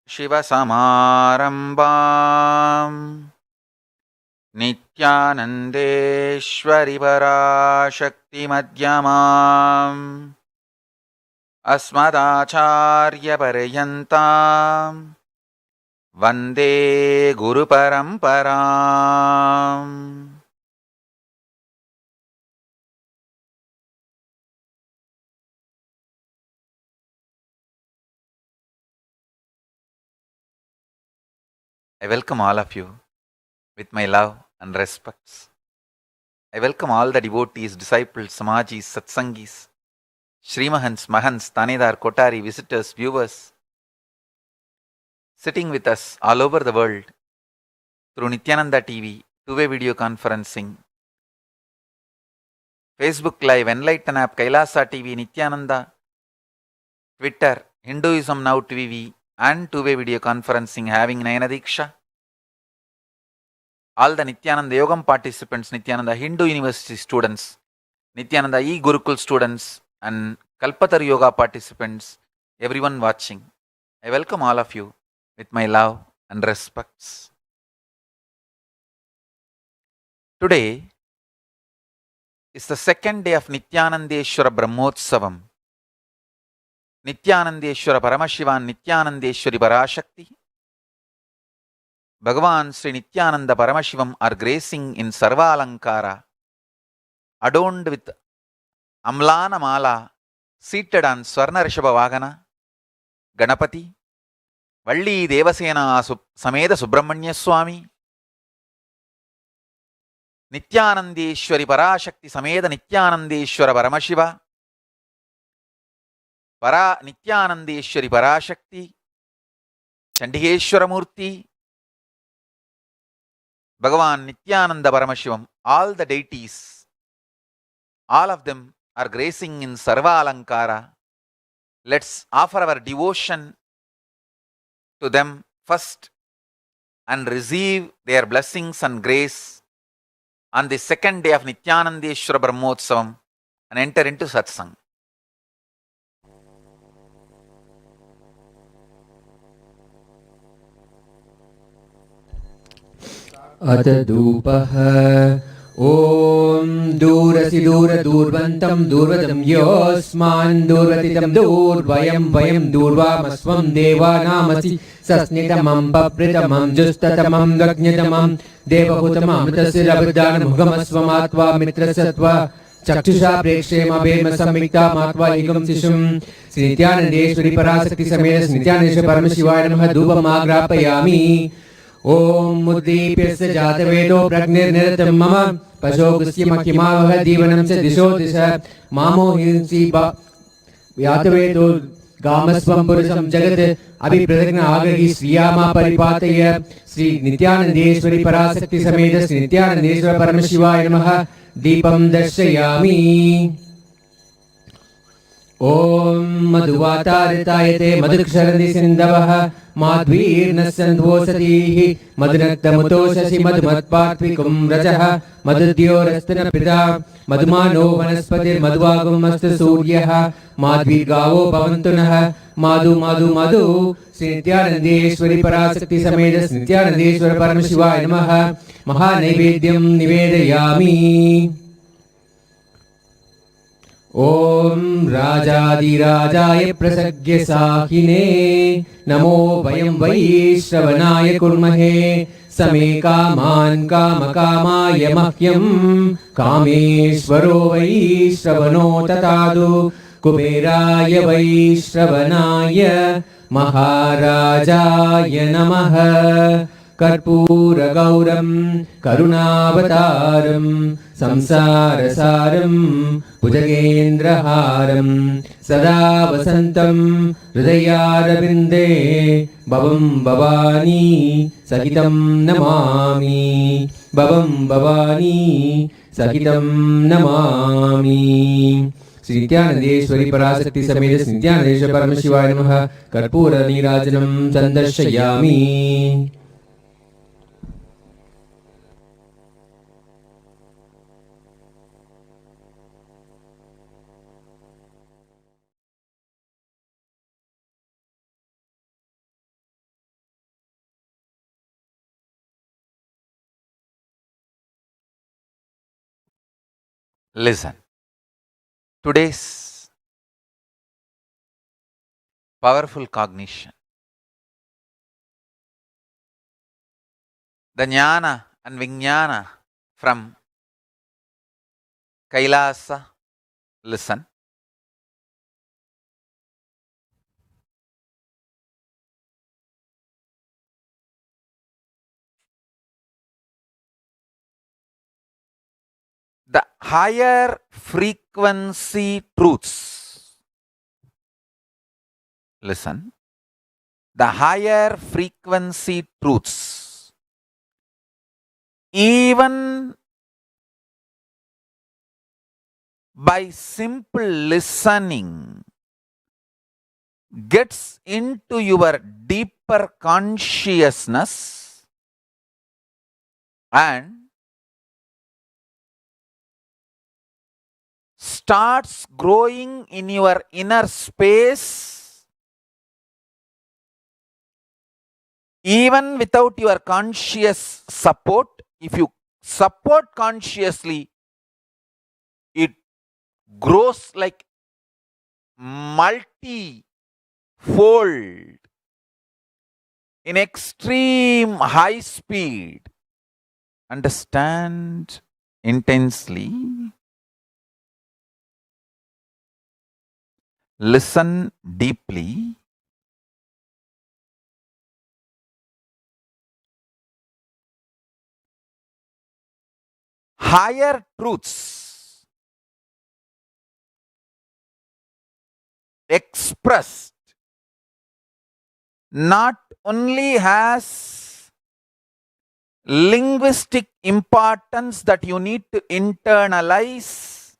शिवसमारम्भाम् नित्यानन्देश्वरिपराशक्तिमध्यमाम् अस्मदाचार्यपर्यन्ताम् वन्दे गुरुपरम्पराम्। I welcome all of you with my love and respects. I welcome all the devotees, disciples, Samajis, Satsangis, Srimahans, Mahans, Tanedar, Kotari, visitors, viewers, sitting with us all over the world through Nityananda TV, two-way video conferencing, Facebook Live, Enlighten app, Kailasa TV, Nityananda, Twitter, Hinduism Now TV, and two-way video conferencing having Nayana Diksha. All the Nityananda Yogam participants, Nityananda Hindu University students, Nityananda E-Gurukul students, and Kalpatar Yoga participants, everyone watching. I welcome all of you with my love and respects. Today is the second day of Nityanandeshwara Brahmotsavam. Nityanandeshwara Paramashivan Nityanandeshwari Parashakti, Bhagavan Sri Nityananda Paramashivam are gracing in Sarva Alankara, adorned with Amlana Mala, seated on Swarna Rishabha Vagana, Ganapati, Valli Devasena Sameda Subramanya Swami, Nityanandeshwari Parashakti Sameda Nityanandeshwara Paramashiva, Nityanandeshwari Parashakti, Chandigeshwara Murti, Bhagavan Nityananda Paramashivam, all the deities, all of them are gracing in Sarva Alankara. Let's offer our devotion to them first and receive their blessings and grace on the second day of Nityanandeshwara Brahmotsavam and enter into Satsang. अत धूपः ॐ दूरसि दूरदूर्वन्तं दूर्वतं योऽस्मान् दूर्वतितं दूर्वयं वयं दूर्वामस्वं देवानामसि सस्नितमं पप्रितमं जुस्ततमं दग्नितमं देवहूतममृतशिरबुद्धानमुखमस्वमात्वा मित्रसत्वा चक्षुषा प्रेक्षेमभेम संविक्तामात्वा एकं शिशुं श्रीनित्यानन्देश्वरि पराशक्ति समेत श्रीनित्यानन्देश्वरि परमशिवाय नमः धूपमाग्रापयामि। ओम मुद्दीप्यस्य जातवेदो प्रज्ञनिरतं मम पशोगस्य मखिमावह दीवनं च दिशो दिश मामो हिंसी यातवेदो गामस्वं पुरुषं जगत् अभिप्रज्ञ आगहि श्रियामा परिपातय श्री नित्यानंदेश्वरी पराशक्ति समेत श्री नित्यानंदेश्वर परमशिवाय नमः दीपं दर्शयामि। ओम मधुवातारितायते मधुक्षरन्ति सिन्धवः माध्वीर्नस्सन्ध्वोषतीः मधुनक्तमुतोषसि मधुमत्पात्विकुं रजः मधुद्योरस्तनपिता मधुमानो वनस्पतिर्मधुवागमस्तु सूर्यः माध्वीर्गावो भवन्तु नः माधु माधु माधु श्री नित्यानन्देश्वरि पराशक्ति समेत श्री नित्यानन्देश्वर परमशिवाय नमः महानैवेद्यं निवेदयामि। ओम राजाधिराजाय प्रसज्ञ साहिने नमो वयं वै श्रवणाय कुर्महे समे कामान् कामकामाय मह्यं कामेश्वरो वै श्रवणो ततादु कुबेराय वै श्रवणाय महाराजाय नमः। कर्पूरगौरं करुणावतारं संसारसारं भुजगेन्द्रहारं सदा वसन्तं हृदयारविन्दे भवं भवानी सहितं नमामि भवं भवानी सहितं नमामि। श्री नित्यानंदेश्वरी पराशक्ति समेत श्री नित्यानंदेश्वर परमशिवाय नमः। कर्पूर नीराजनं संदर्शयामि। Listen. Today's powerful cognition, the jnana and vijnana from Kailasa. Listen. The higher frequency truths. Listen. The higher frequency truths, even by simple listening, gets into your deeper consciousness and starts growing in your inner space even without your conscious support. If you support consciously, it grows like multi-fold in extreme high speed. Understand intensely. Listen deeply. Higher truths expressed not only has linguistic importance that you need to internalize,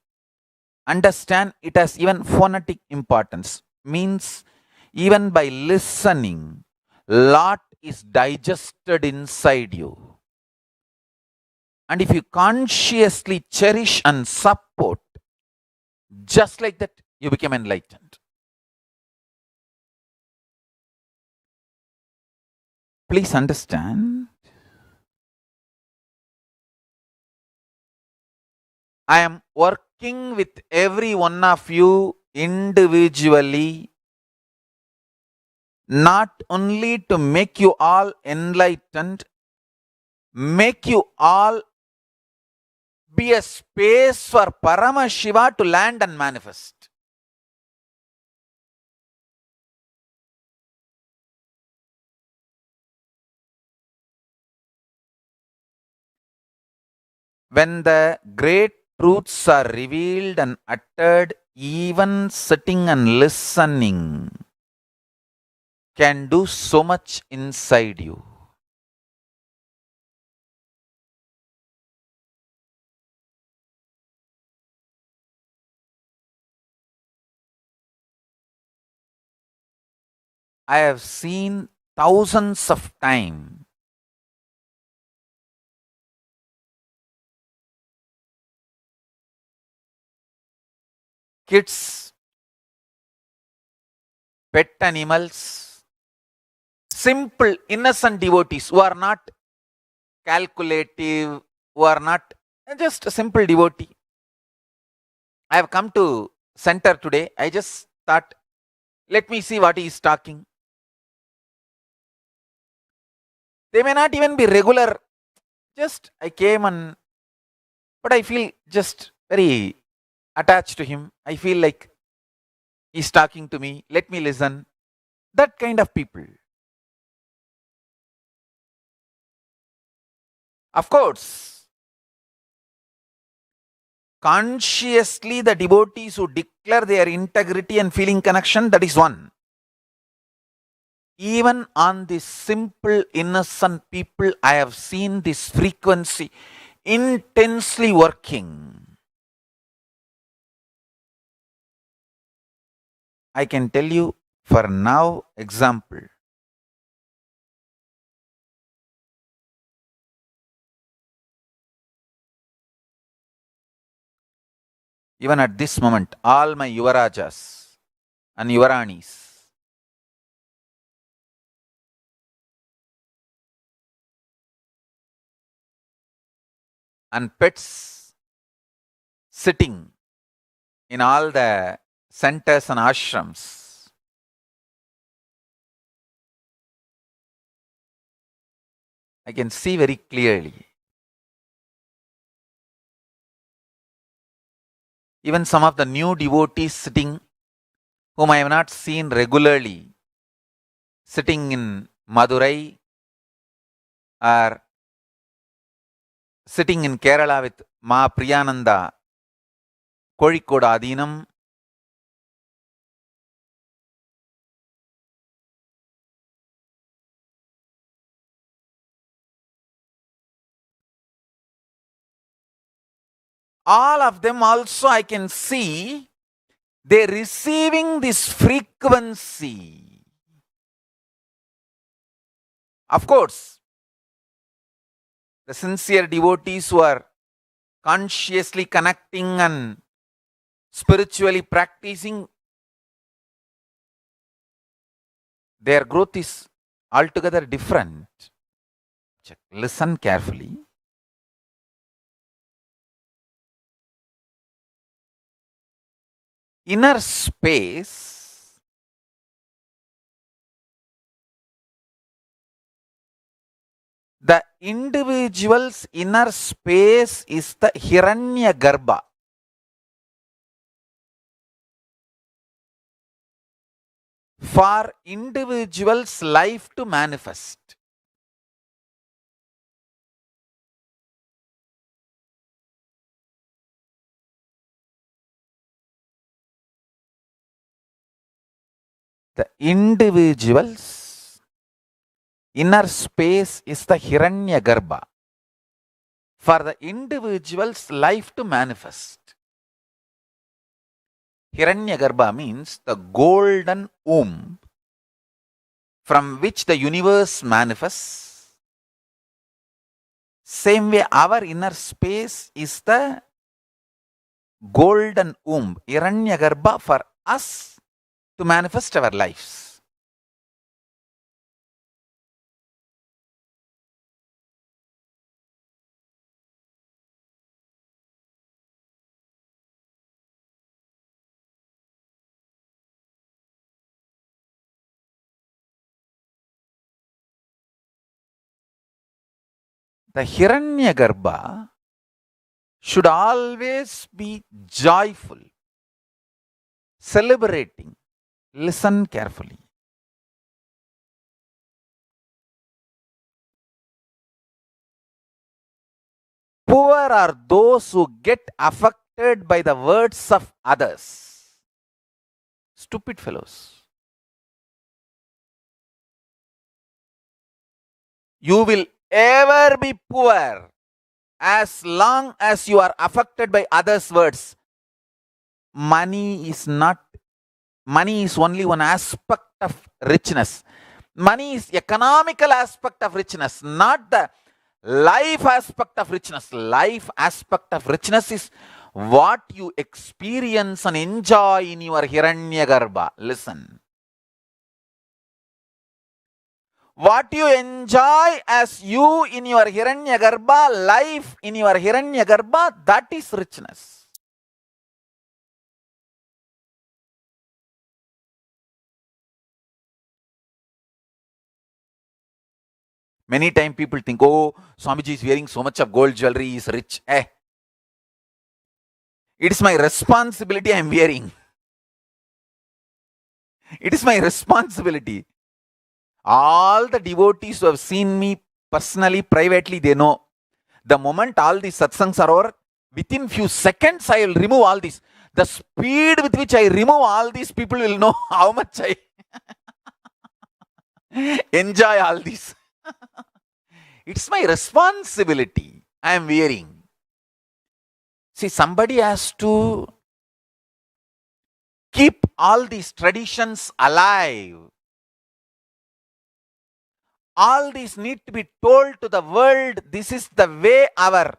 understand, it has even phonetic importance. Means even by listening, lot is digested inside you. And if you consciously cherish and support, just like that, you become enlightened. Please understand, I am working with every one of you individually, not only to make you all enlightened, make you all be a space for Paramashiva to land and manifest. When the great truths are revealed and uttered, even sitting and listening can do so much inside you. I have seen thousands of times kids, pet animals, simple, innocent devotees who are not calculative, who are not just a simple devotee. I have come to center today. I just thought, let me see what he is talking. They may not even be regular. Just I came and, but I feel just very attached to him. I feel like he's talking to me. Let me listen. That kind of people. Of course, consciously the devotees who declare their integrity and feeling connection, that is one. Even on the simple innocent people, I have seen this frequency intensely working. I can tell you for now example. Even at this moment, all my Yuvarajas and Yuvaranis, and pets sitting in all the centers and ashrams. I can see very clearly. Even some of the new devotees sitting, whom I have not seen regularly, sitting in Madurai or sitting in Kerala with Ma Priyananda, Kozhikode Adinam. All of them also I can see, they're receiving this frequency. Of course, the sincere devotees who are consciously connecting and spiritually practicing, their growth is altogether different. Listen carefully. Inner space, the individual's inner space is the Hiranyagarbha. For individual's life to manifest. The individual's inner space is the Hiranyagarbha. For the individual's life to manifest. Hiranyagarbha means the golden womb from which the universe manifests. Same way, our inner space is the golden womb, Hiranyagarbha, for us to manifest our lives. The Hiranyagarbha should always be joyful, celebrating. Listen carefully. Poor are those who get affected by the words of others. Stupid fellows. You will ever be poor as long as you are affected by others' words. Money is only one aspect of richness. Money is economical aspect of richness, not the life aspect of richness. Life aspect of richness is what you experience and enjoy in your Hiranyagarbha. Listen. What you enjoy as you in your Hiranyagarbha, life in your Hiranyagarbha, that is richness. Many times people think, oh, Swamiji is wearing so much of gold jewelry, he is rich. It is my responsibility I am wearing. It is my responsibility. All the devotees who have seen me personally, privately, they know. The moment all these satsangs are over, within few seconds I will remove all this. The speed with which I remove all these, people will know how much I enjoy all this. It's my responsibility I am wearing. See, somebody has to keep all these traditions alive. All these need to be told to the world. This is the way our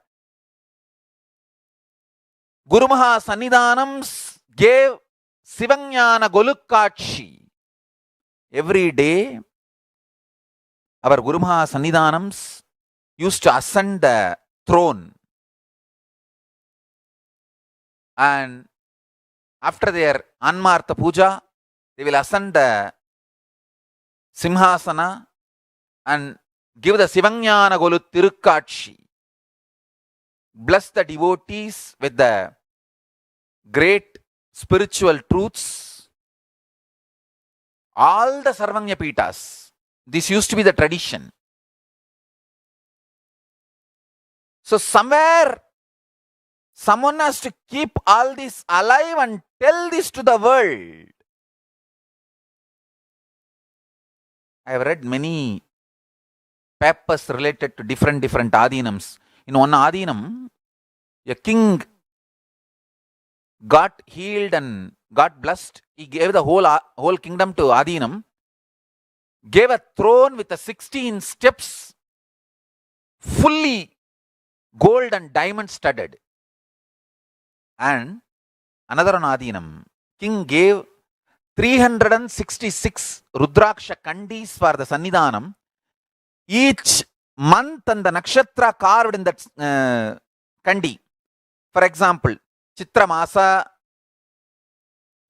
Guru Maha Sannidhanams gave Sivanyana Golukkachi. Every day, our Guru Maha Sannidhanams used to ascend the throne. And after their Anmartha Puja, they will ascend the Simhasana and give the Sivanyana Golu Tirukkaatshi. Bless the devotees with the great spiritual truths. All the Sarvanya Pitas, this used to be the tradition. So somewhere, someone has to keep all this alive and tell this to the world. I have read many papers related to different Adinams. In one Adinam, a king got healed and got blessed. He gave the whole kingdom to Adinam, gave a throne with the 16 steps, fully gold and diamond studded. And another one Adinam, king gave 366 Rudraksha Kandis for the Sannidhanam. Each month and the nakshatra carved in that Kandi. For example, Chitra Masa,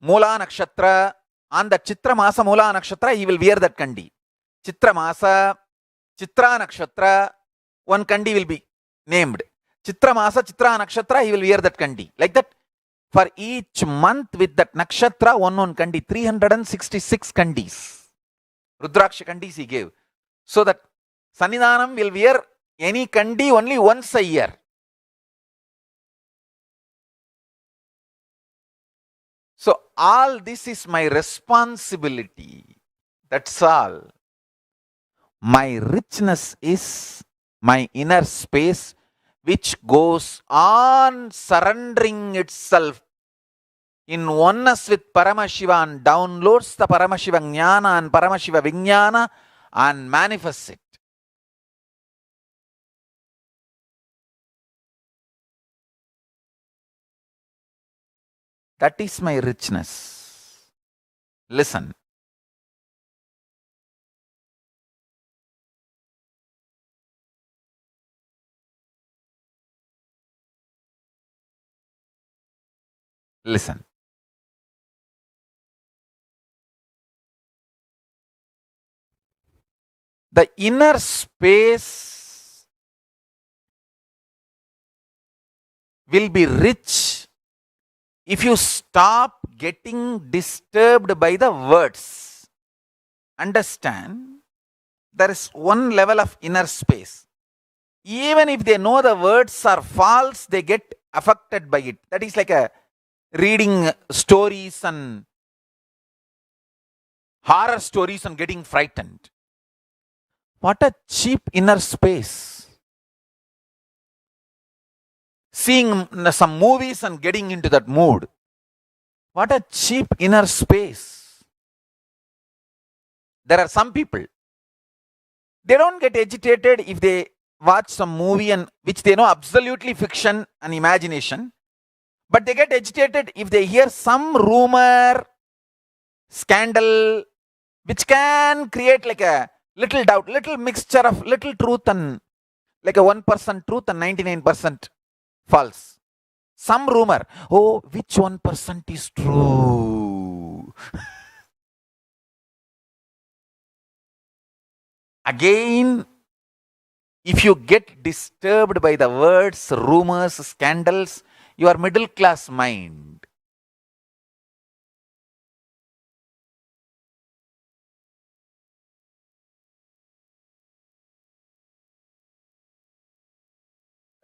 Mula Nakshatra, on the Chitra Masa Mula Nakshatra, he will wear that Kandi. Chitra Masa, Chitra Nakshatra, one Kandi will be named. Chitra Masa, Chitra Nakshatra, he will wear that Kandi. Like that, for each month with that Nakshatra, one Kandi, 366 Kandis. Rudraksha Kandis he gave. So that Sannidhanam will wear any Kandi only once a year. So all this is my responsibility. That's all. My richness is my inner space, which goes on surrendering itself in oneness with Paramashiva and downloads the Paramashiva Jnana and Paramashiva Vijnana and manifests it. That is my richness. Listen. Listen. The inner space will be rich if you stop getting disturbed by the words. Understand, there is one level of inner space. Even if they know the words are false, they get affected by it. That is like a reading stories and horror stories and getting frightened. What a cheap inner space. Seeing some movies and getting into that mood. What a cheap inner space. There are some people, they don't get agitated if they watch some movie and which they know absolutely fiction and imagination, but they get agitated if they hear some rumor, scandal, which can create like a little doubt, little mixture of little truth and like a 1% truth and 99% false. Some rumor, oh, which 1% is true? Again, if you get disturbed by the words, rumors, scandals, your middle class mind,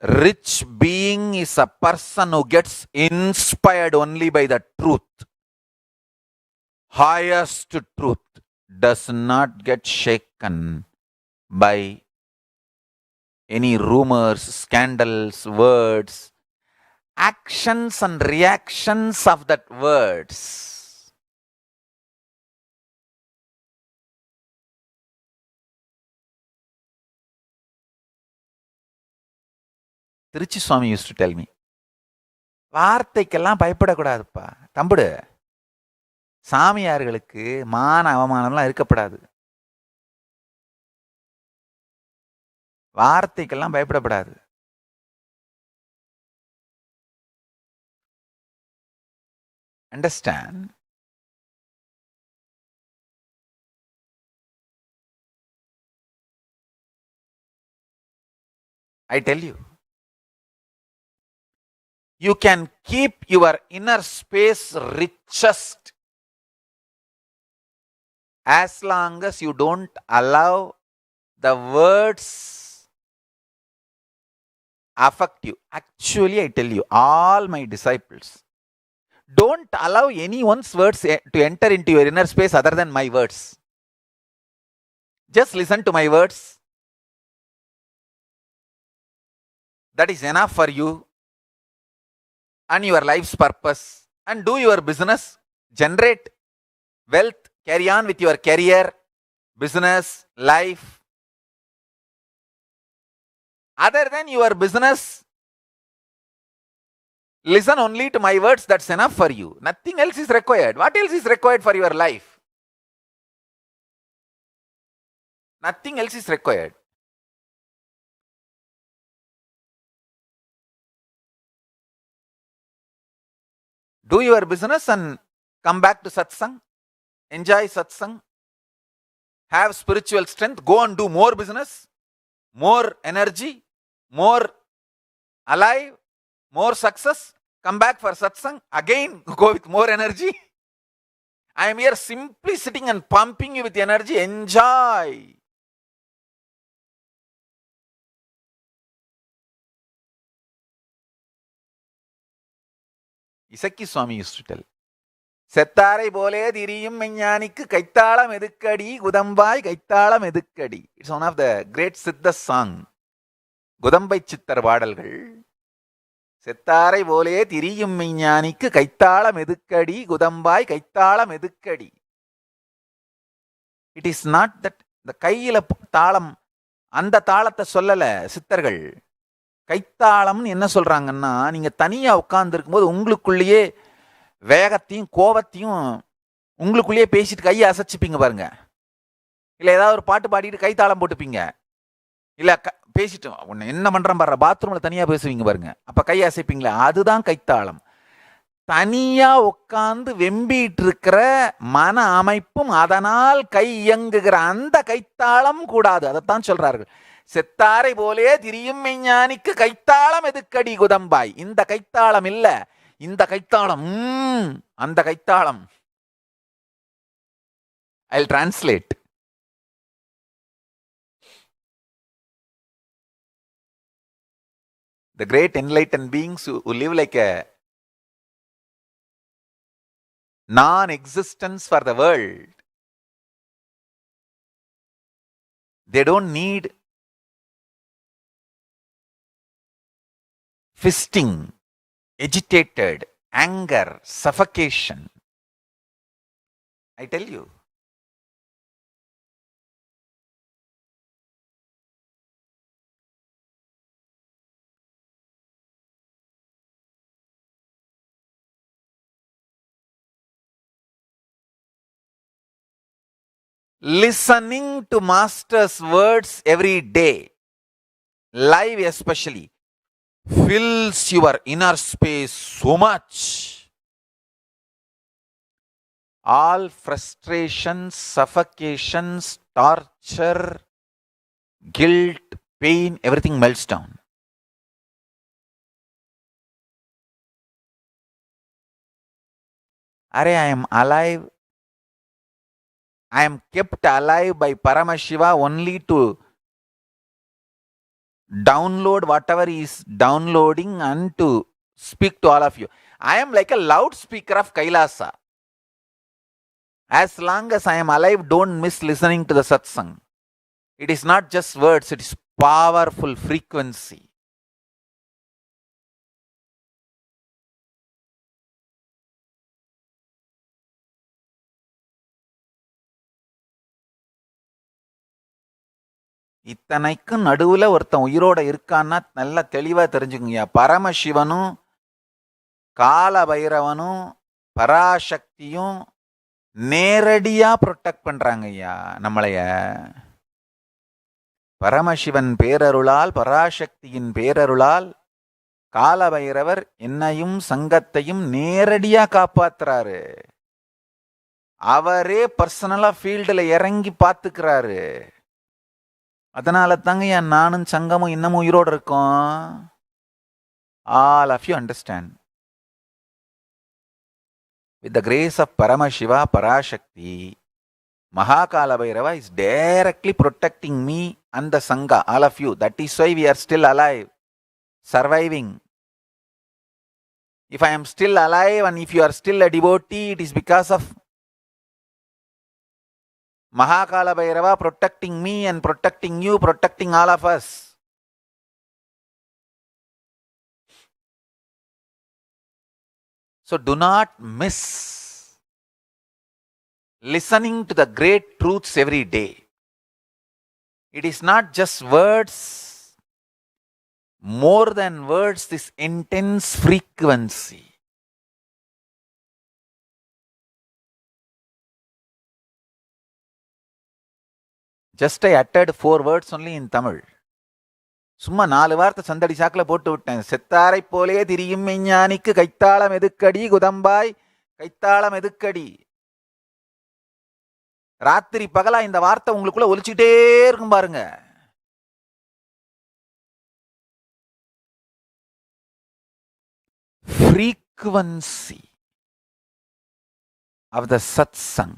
rich being is a person who gets inspired only by the truth. Highest truth does not get shaken by any rumors, scandals, words, actions and reactions of that words. Tiruchi Swami used to tell me, வார்த்தைக்கெல்லாம் பயப்படக்கூடாதுப்பா தம்புடு, சாமியார்களுக்கு மான அவமானம்லாம் இருக்கப்படாது, வார்த்தைக்கெல்லாம் பயப்படப்படாது. Understand? I tell you, you can keep your inner space richest as long as you don't allow the words affect you. Actually, I tell you, all my disciples, don't allow anyone's words to enter into your inner space other than my words. Just listen to my words. That is enough for you and your life's purpose. And do your business, generate wealth, carry on with your career, business, life. Other than your business, listen only to my words, that's enough for you. Nothing else is required. What else is required for your life? Nothing else is required. Do your business and come back to satsang. Enjoy satsang. Have spiritual strength. Go and do more business, more energy, more alive, more success. Come back for satsang. Again, go with more energy. I am here simply sitting and pumping you with energy. Enjoy. Isaki Swami used to tell, செத்தாரை போலே திரியும் மெஞ்ஞானிக்கு கைத்தாளம் எதுக்கடி குதம்பாய் கைத்தாளம் எதுக்கடி. It's one of the great Siddha song. Kudambai Siddhar பாடல்கள். செத்தாரை போலே திரியும் மெஞ்ஞானிக்கு கைத்தாளம் எதுக்கடி குதம்பாய் கைத்தாளம் எதுக்கடி. இட் இஸ் நாட் தட் இந்த கையில தாளம், அந்த தாளத்தை சொல்லல சித்தர்கள். கைத்தாளம்னு என்ன சொல்றாங்கன்னா, நீங்க தனியா உட்கார்ந்து இருக்கும்போது உங்களுக்குள்ளேயே வேகத்தையும் கோபத்தையும் உங்களுக்குள்ளேயே பேசிட்டு கையை அசைச்சிப்பீங்க பாருங்க. இல்லை ஏதாவது ஒரு பாட்டு பாடிட்டு கைத்தாளம் போட்டுப்பீங்க. இல்லை பேசிட்டு ஒன்று என்ன பண்ணுறேன் பாரு, பாத்ரூமில் தனியாக பேசுவீங்க பாருங்க, அப்போ கையை அசைப்பீங்களே, அதுதான் கைத்தாளம். தனியாக உட்காந்து வெம்பிட்டு இருக்கிற மன அமைப்பும் அதனால் கை இயங்குகிற அந்த கைத்தாளம் கூடாது. அதைத்தான் சொல்றார்கள். செத்தாரை போலே திரியும் மெஞ்ஞானிக்கு கைத்தாளம் எதுக்கடி குதம்பாய். இந்த கைத்தாளம் இல்ல, இந்த கைத்தாளம், அந்த கைத்தாளம். I'll translate. The great enlightened beings who live like a non-existence for the world, they don't need fisting, agitated, anger, suffocation. I tell you. Listening to Master's words every day, live especially, fills your inner space so much. All frustrations, suffocations, torture, guilt, pain, everything melts down. Arey, I am alive. I am kept alive by Paramashiva only to download whatever he is downloading and to speak to all of you. I am like a loudspeaker of Kailasa. As long as I am alive, don't miss listening to the satsang. It is not just words, it is powerful frequency. இத்தனைக்கும் நடுவுல ஒருத்தன் உயிரோட இருக்கான்னா நல்லா தெளிவா தெரிஞ்சுக்குங்க. பரமசிவனும் கால பைரவனும் பராசக்தியும் நேரடியா ப்ரொடெக்ட் பண்றாங்க ஐயா நம்மளைய. பரமசிவன் பேரருளால், பராசக்தியின் பேரருளால் காலபைரவர் என்னையும் சங்கத்தையும் நேரடியா காப்பாத்துறாரு. அவரே பர்சனலா ஃபீல்டுல இறங்கி பார்த்துக்கிறாரு. அதனால தாங்க நானும் சங்கமும் இன்னமும் உயிரோடு இருக்கோம். All of you understand. With the grace of Paramashiva, Parashakti, Mahakala Bhairava is directly protecting me and the Sangha, all of you. That is why we are still alive, surviving. If I am still alive and if you are still a devotee, it is because of Mahakala Bhairava protecting me and protecting you, protecting all of us. So do not miss listening to the great truths every day. It is not just words, more than words, this intense frequency. Just I uttered 4 words only in Tamil. சும்மா 4 வார்த்தை சந்தடி சாக்கில் போட்டு விட்டேன். செத்தாரை போலே திரியும் மெஞ்ஞானிக்கு கைத்தாளம் எதுக்கடி குதம்பாய் கைத்தாளம் எதுக்கடி. ராத்திரி பகலா இந்த வார்த்தை உங்களுக்குள்ள ஒலிச்சுக்கிட்டே இருக்கும் பாருங்க. Frequency of the satsang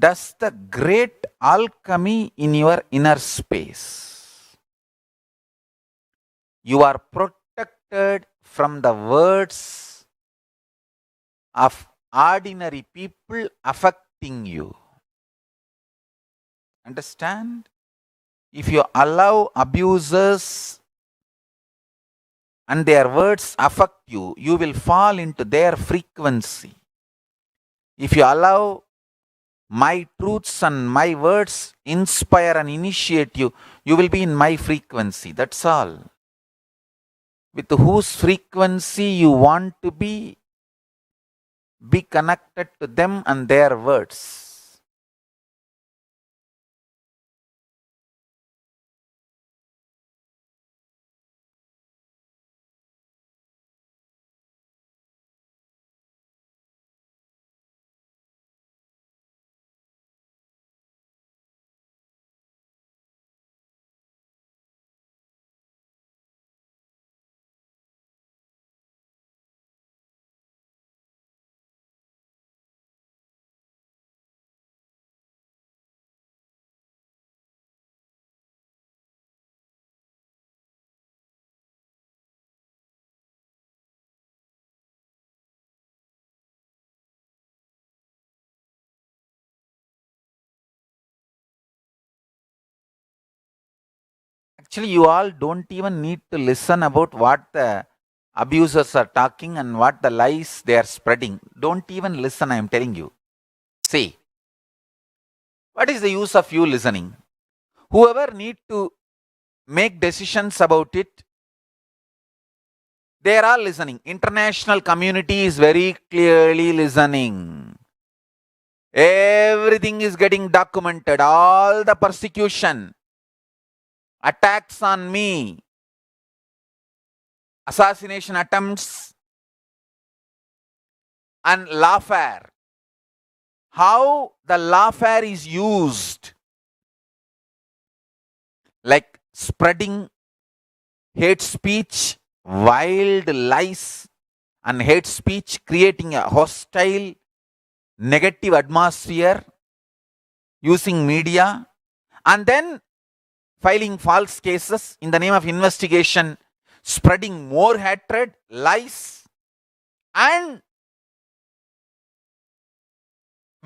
does the great alchemy in your inner space. You are protected from the words of ordinary people affecting you. Understand? If you allow abusers and their words affect you, you will fall into their frequency. If you allow my truths and my words inspire and initiate you, you will be in my frequency. That's all. With whose frequency you want to be connected to them and their words. Actually, you all don't even need to listen about what the abusers are talking and what the lies they are spreading. Don't even listen, I am telling you. See, what is the use of you listening? Whoever need to make decisions about it, they are all listening. International community is very clearly listening. Everything is getting documented. All the persecution, attacks on me, assassination attempts, and lawfare. How the lawfare is used, like spreading hate speech, wild lies, and hate speech, creating a hostile, negative atmosphere using media, and then filing false cases in the name of investigation, spreading more hatred, lies, and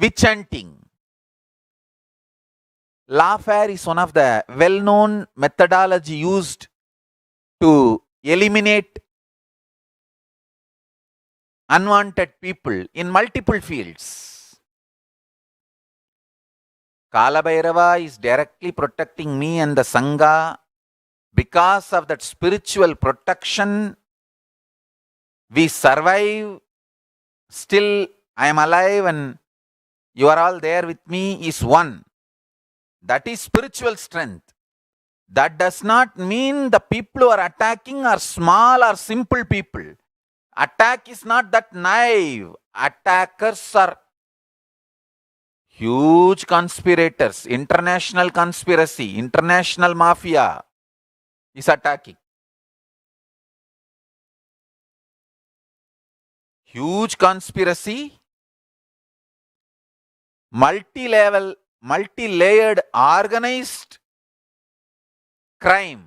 witch hunting. Lawfare is one of the well-known methodology used to eliminate unwanted people in multiple fields. Kalabhairava is directly protecting me and the Sangha. Because of that spiritual protection, we survive. Still, I am alive and you are all there with me is one. That is spiritual strength. That does not mean the people who are attacking are small or simple people. Attack is not that naive. Attackers are huge conspirators. International conspiracy, international mafia is attacking. Huge conspiracy, multi-level, multi-layered, organized crime.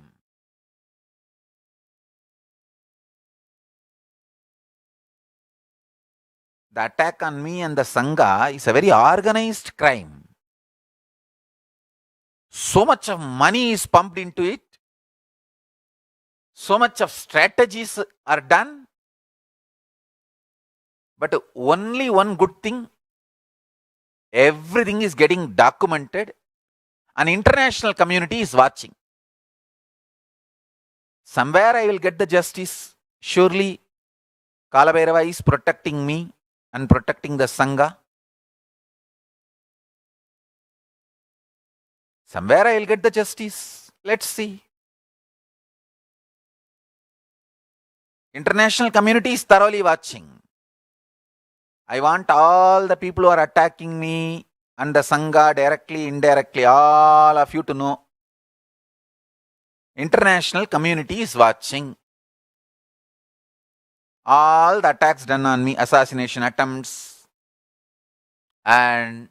The attack on me and the Sangha is a very organized crime. So much of money is pumped into it. So much of strategies are done. But only one good thing, everything is getting documented. An international community is watching. Somewhere I will get the justice. Surely Kalabhairava is protecting me and protecting the Sangha. Somewhere I will get the justice. Let's see. International community is thoroughly watching. I want all the people who are attacking me and the Sangha directly, indirectly, all of you to know. International community is watching. All the attacks done on me, assassination attempts and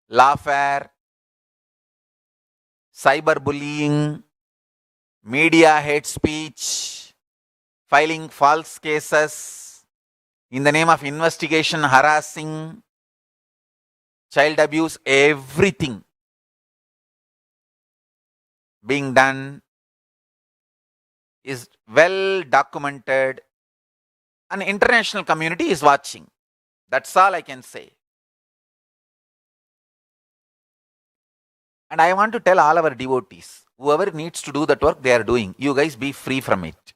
lawfare, cyberbullying, media hate speech, filing false cases in the name of investigation, harassing, child abuse, everything being done is well documented and international community is watching. That's all I can say. And I want to tell all our devotees, whoever needs to do that work, they are doing. You guys be free from it.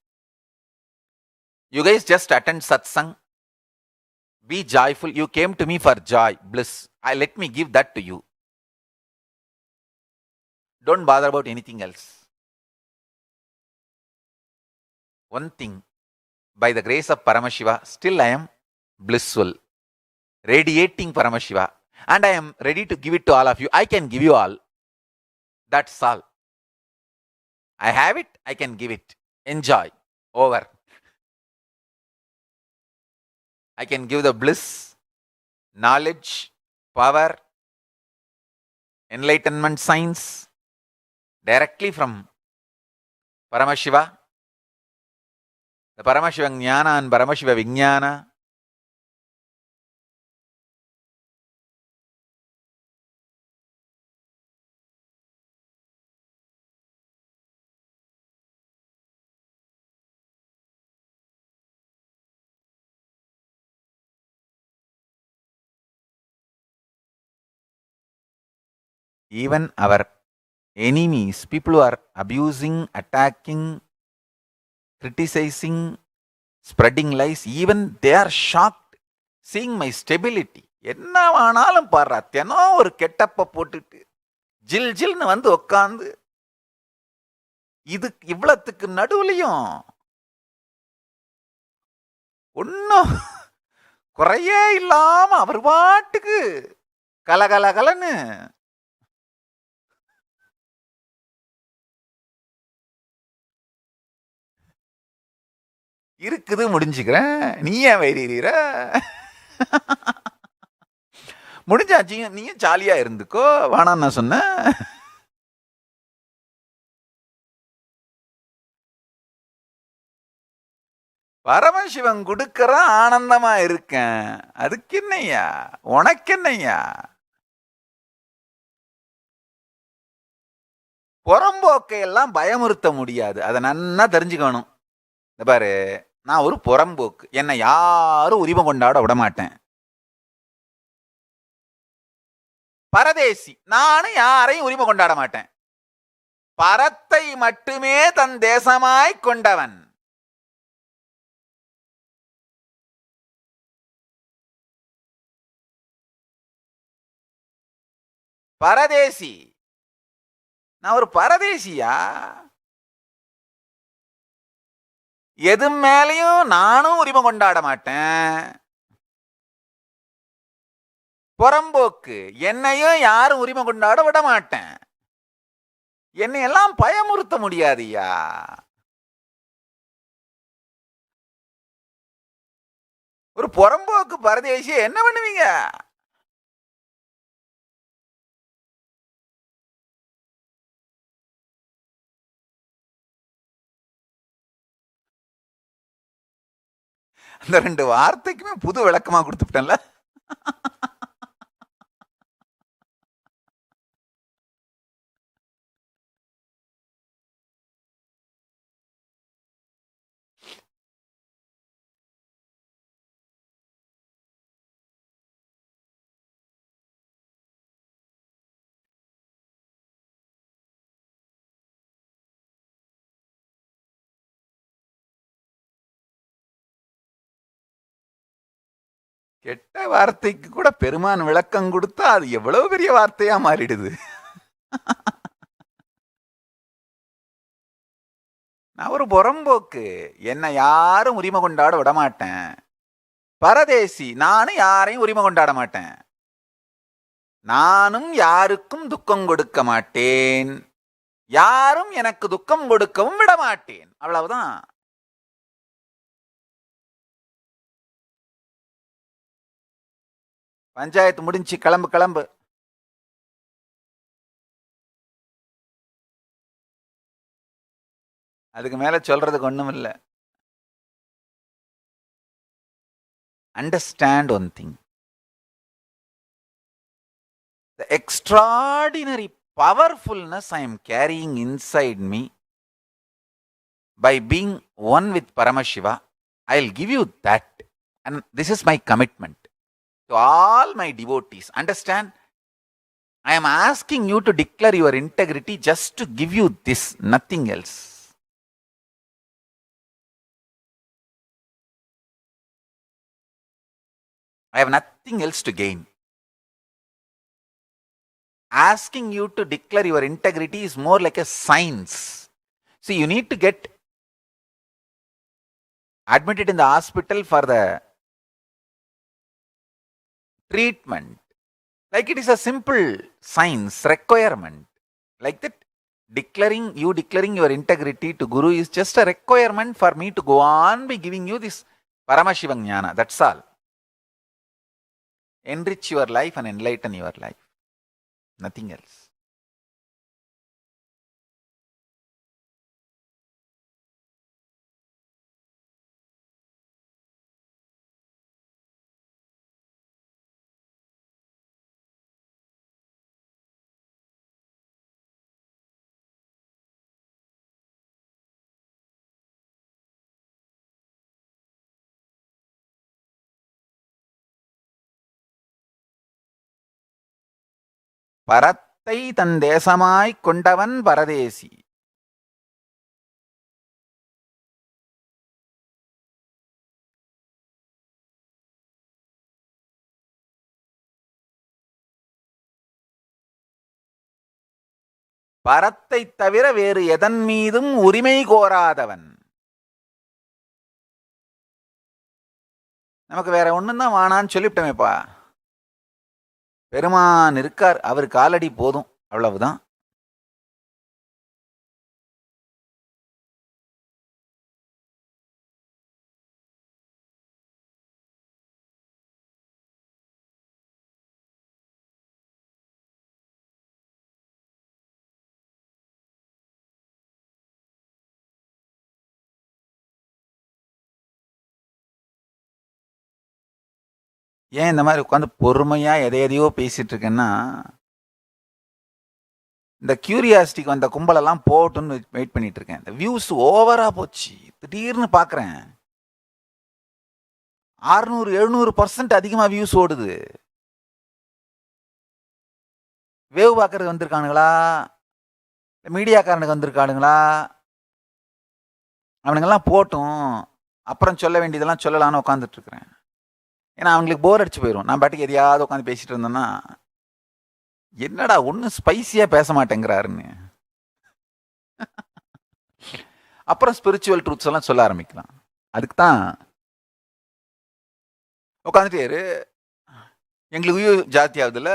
You guys just attend satsang. Be joyful. You came to me for joy, bliss. Let me give that to you. Don't bother about anything else. One thing, by the grace of Paramashiva, still I am blissful, radiating Paramashiva, and I am ready to give it to all of you. I can give you all. That's all. I have it, I can give it. Enjoy. Over. I can give the bliss, knowledge, power, enlightenment science directly from Paramashiva. The Paramashiva Jnana and Paramashiva Vijnana. Even our enemies, people who are abusing, attacking, criticizing, spreading lies, even they are shocked seeing my stability. என்னவானாலும் பாடுறா, தினம் ஒரு கெட்டப்ப போட்டுட்டு ஜில் ஜில்னு வந்து உட்காந்து இது இவ்வளத்துக்கு நடுவுலையும் ஒன்னும் குறையே இல்லாம அவர் பாட்டுக்கு கலகலகலன்னு இருக்குது. முடிஞ்சுக்கிறேன். நீ ஏன் வைரீர முடிஞ்சாச்சு, நீயும் ஜாலியா இருந்துக்கோ, வேணாம் நான் சொன்னேன். பரமசிவன் கொடுக்கற ஆனந்தமா இருக்கேன். அதுக்கு என்னையா, உனக்கு என்னையா? புறம்போக்கையெல்லாம் பயமுறுத்த முடியாது. அதை நன்னா தெரிஞ்சுக்கணும். இந்த பாரு, நான் ஒரு புறம்போக்கு. என்னை யாரும் உரிமை கொண்டாட விட மாட்டேன். பரதேசி, நானும் யாரையும் உரிமை கொண்டாட மாட்டேன். பரத்தை மட்டுமே தன் தேசமாய் கொண்டவன். பரதேசி நான் ஒரு பரதேசியா? எது மேலையும் நானும் உரிமை கொண்டாட மாட்டேன். புறம்போக்கு, என்னையும் யாரும் உரிமை கொண்டாட விட மாட்டேன். என்னை எல்லாம் பயமுறுத்த முடியாதுயா. ஒரு புறம்போக்கு பரதேசி என்ன பண்ணுவீங்க? அந்த 2 வார்த்தைக்குமே புது விளக்கமா கொடுத்துட்டேன்ல. கெட்ட வார்த்தைக்கு கூட பெருமான் விளக்கம் கொடுத்தா அது எவ்வளவு பெரிய வார்த்தையா மாறிடுது. நான் ஒரு புறம்போக்கு, என்னை யாரும் உரிமை கொண்டாட விட மாட்டேன். பரதேசி, நானும் யாரையும் உரிமை கொண்டாட மாட்டேன். நானும் யாருக்கும் துக்கம் கொடுக்க மாட்டேன். யாரும் எனக்கு துக்கம் கொடுக்கவும் விட மாட்டேன். அவ்வளவுதான். பஞ்சாயத்து முடிஞ்சு, கிளம்பு கிளம்பு. அதுக்கு மேல சொல்றதுக்கு ஒண்ணும் இல்லை. Understand one thing. The extraordinary powerfulness I am carrying inside me by being one with Paramashiva, I'll give you that. And this is my commitment to all my devotees. Understand? I am asking you to declare your integrity just to give you this, nothing else. I have nothing else to gain. Asking you to declare your integrity is more like a science. See, you need to get admitted in the hospital for the treatment. Like it is a simple science requirement. Like that, declaring your integrity to Guru is just a requirement for me to go on by giving you this Paramashiva Jnana. That's all. Enrich your life and enlighten your life. Nothing else. பரத்தை தன் தேசமாய்க் கொண்டவன் பரதேசி. பரத்தை தவிர வேறு எதன் மீதும் உரிமை கோராதவன். நமக்கு வேற ஒண்ணும் தான் வானான்னு சொல்லிவிட்டோமேப்பா. பெருமான் இருக்கார், அவர் காலடி போதும், அவ்வளவுதான். ஏன் இந்த மாதிரி உட்காந்து பொறுமையா எதையோ பேசிட்டு இருக்கேன்னா, இந்த கியூரியாசிட்டிக்கு வந்த கும்பலெல்லாம் போட்டுன்னு வெயிட் பண்ணிட்டு இருக்கேன். இந்த வியூஸ் ஓவரா போச்சு. திடீர்னு பாக்குறேன் 600-700% அதிகமா வியூஸ் ஓடுது. வேவ் பார்க்கறது வந்திருக்கானுங்களா, மீடியாக்காரனுக்கு வந்திருக்கானுங்களா? அவனுங்கெல்லாம் போட்டும், அப்புறம் சொல்ல வேண்டியதெல்லாம் சொல்லலான்னு உட்காந்துட்டு இருக்கிறேன். ஏன்னா அவங்களுக்கு போர் அடிச்சு போயிடும். நான் பாட்டுக்கு எதையாவது உட்காந்து பேசிட்டு இருந்தேன்னா, என்னடா ஒன்றும் ஸ்பைசியா பேச மாட்டேங்கிறாருன்னு. அப்புறம் ஸ்பிரிச்சுவல் ட்ரூத்ஸ் எல்லாம் சொல்ல ஆரம்பிக்கலாம். அதுக்கு தான் உட்காந்துட்டே இரு, எங்களுக்கு உயிர் ஜாஸ்தி ஆகுதுல்ல,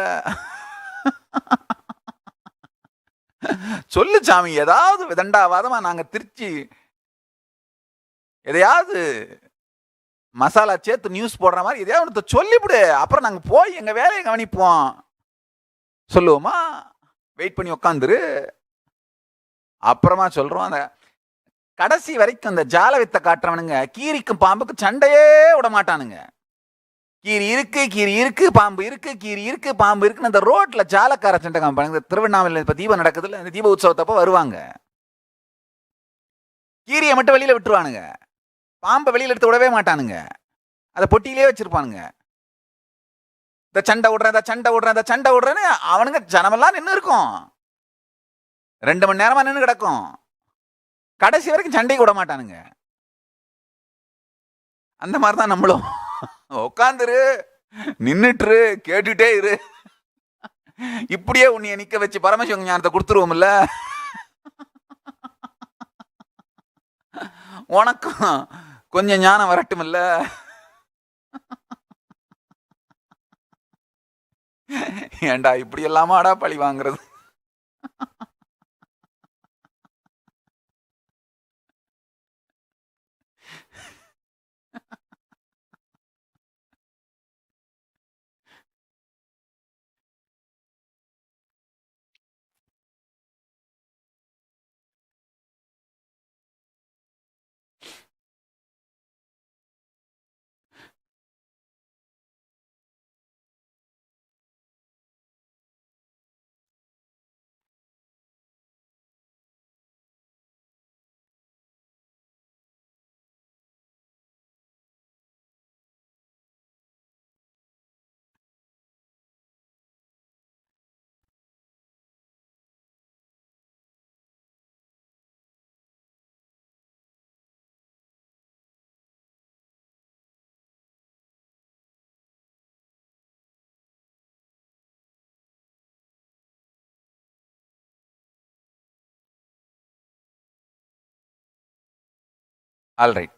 சொல்லு சாமி, ஏதாவது விதண்டாவாதமா நாங்க திருச்சி எதையாவது மசாலா சேர்த்து நியூஸ் போடுற மாதிரி எதையாவது சொல்லிவிடு, அப்புறம் நாங்க போய் எங்க வேலையை கவனிப்போம். சொல்லுவோமா? வெயிட் பண்ணி உக்காந்துரு, அப்புறமா சொல்றோம். அந்த கடைசி வரைக்கும் அந்த ஜால வித்தை காட்டுறவனுங்க கீரிக்கும் பாம்புக்கு சண்டையே விட மாட்டானுங்க. கீரி இருக்கு பாம்பு இருக்கு, கீரி இருக்கு பாம்பு இருக்குன்னு அந்த ரோட்ல ஜாலக்கார சண்டை காமிப்பாங்க. திருவண்ணாமலை இப்ப தீபம் நடக்குதுல்ல, அந்த தீப உற்சவத்தப்ப வருவாங்க. கீரியை மட்டும் வெளியில விட்டுருவானுங்க, பாம்பை வெளியில எடுத்து விடவே மாட்டானுங்க, அதை பொட்டியிலே வச்சிருப்பானுங்க. இந்த சண்டை விடுறேன்னு அவனுங்க ஜனமெல்லாம் நின்று இருக்கும், 2 மணி நேரமா நின்று கிடக்கும், கடைசி வரைக்கும் சண்டைக்கு விட மாட்டானுங்க. அந்த மாதிரிதான் நம்மளும். உட்காந்துரு, நின்னுட்டு கேட்டுட்டே இரு, இப்படியே உன்னைய நிக்க வச்சு பரமசிவன் ஞானத்தை கொடுத்துருவோம்ல. உனக்கும் கொஞ்சம் ஞானம் வரட்டும் இல்ல. ஏண்டா இப்படி எல்லாமாடா பழி வாங்குறது? All right.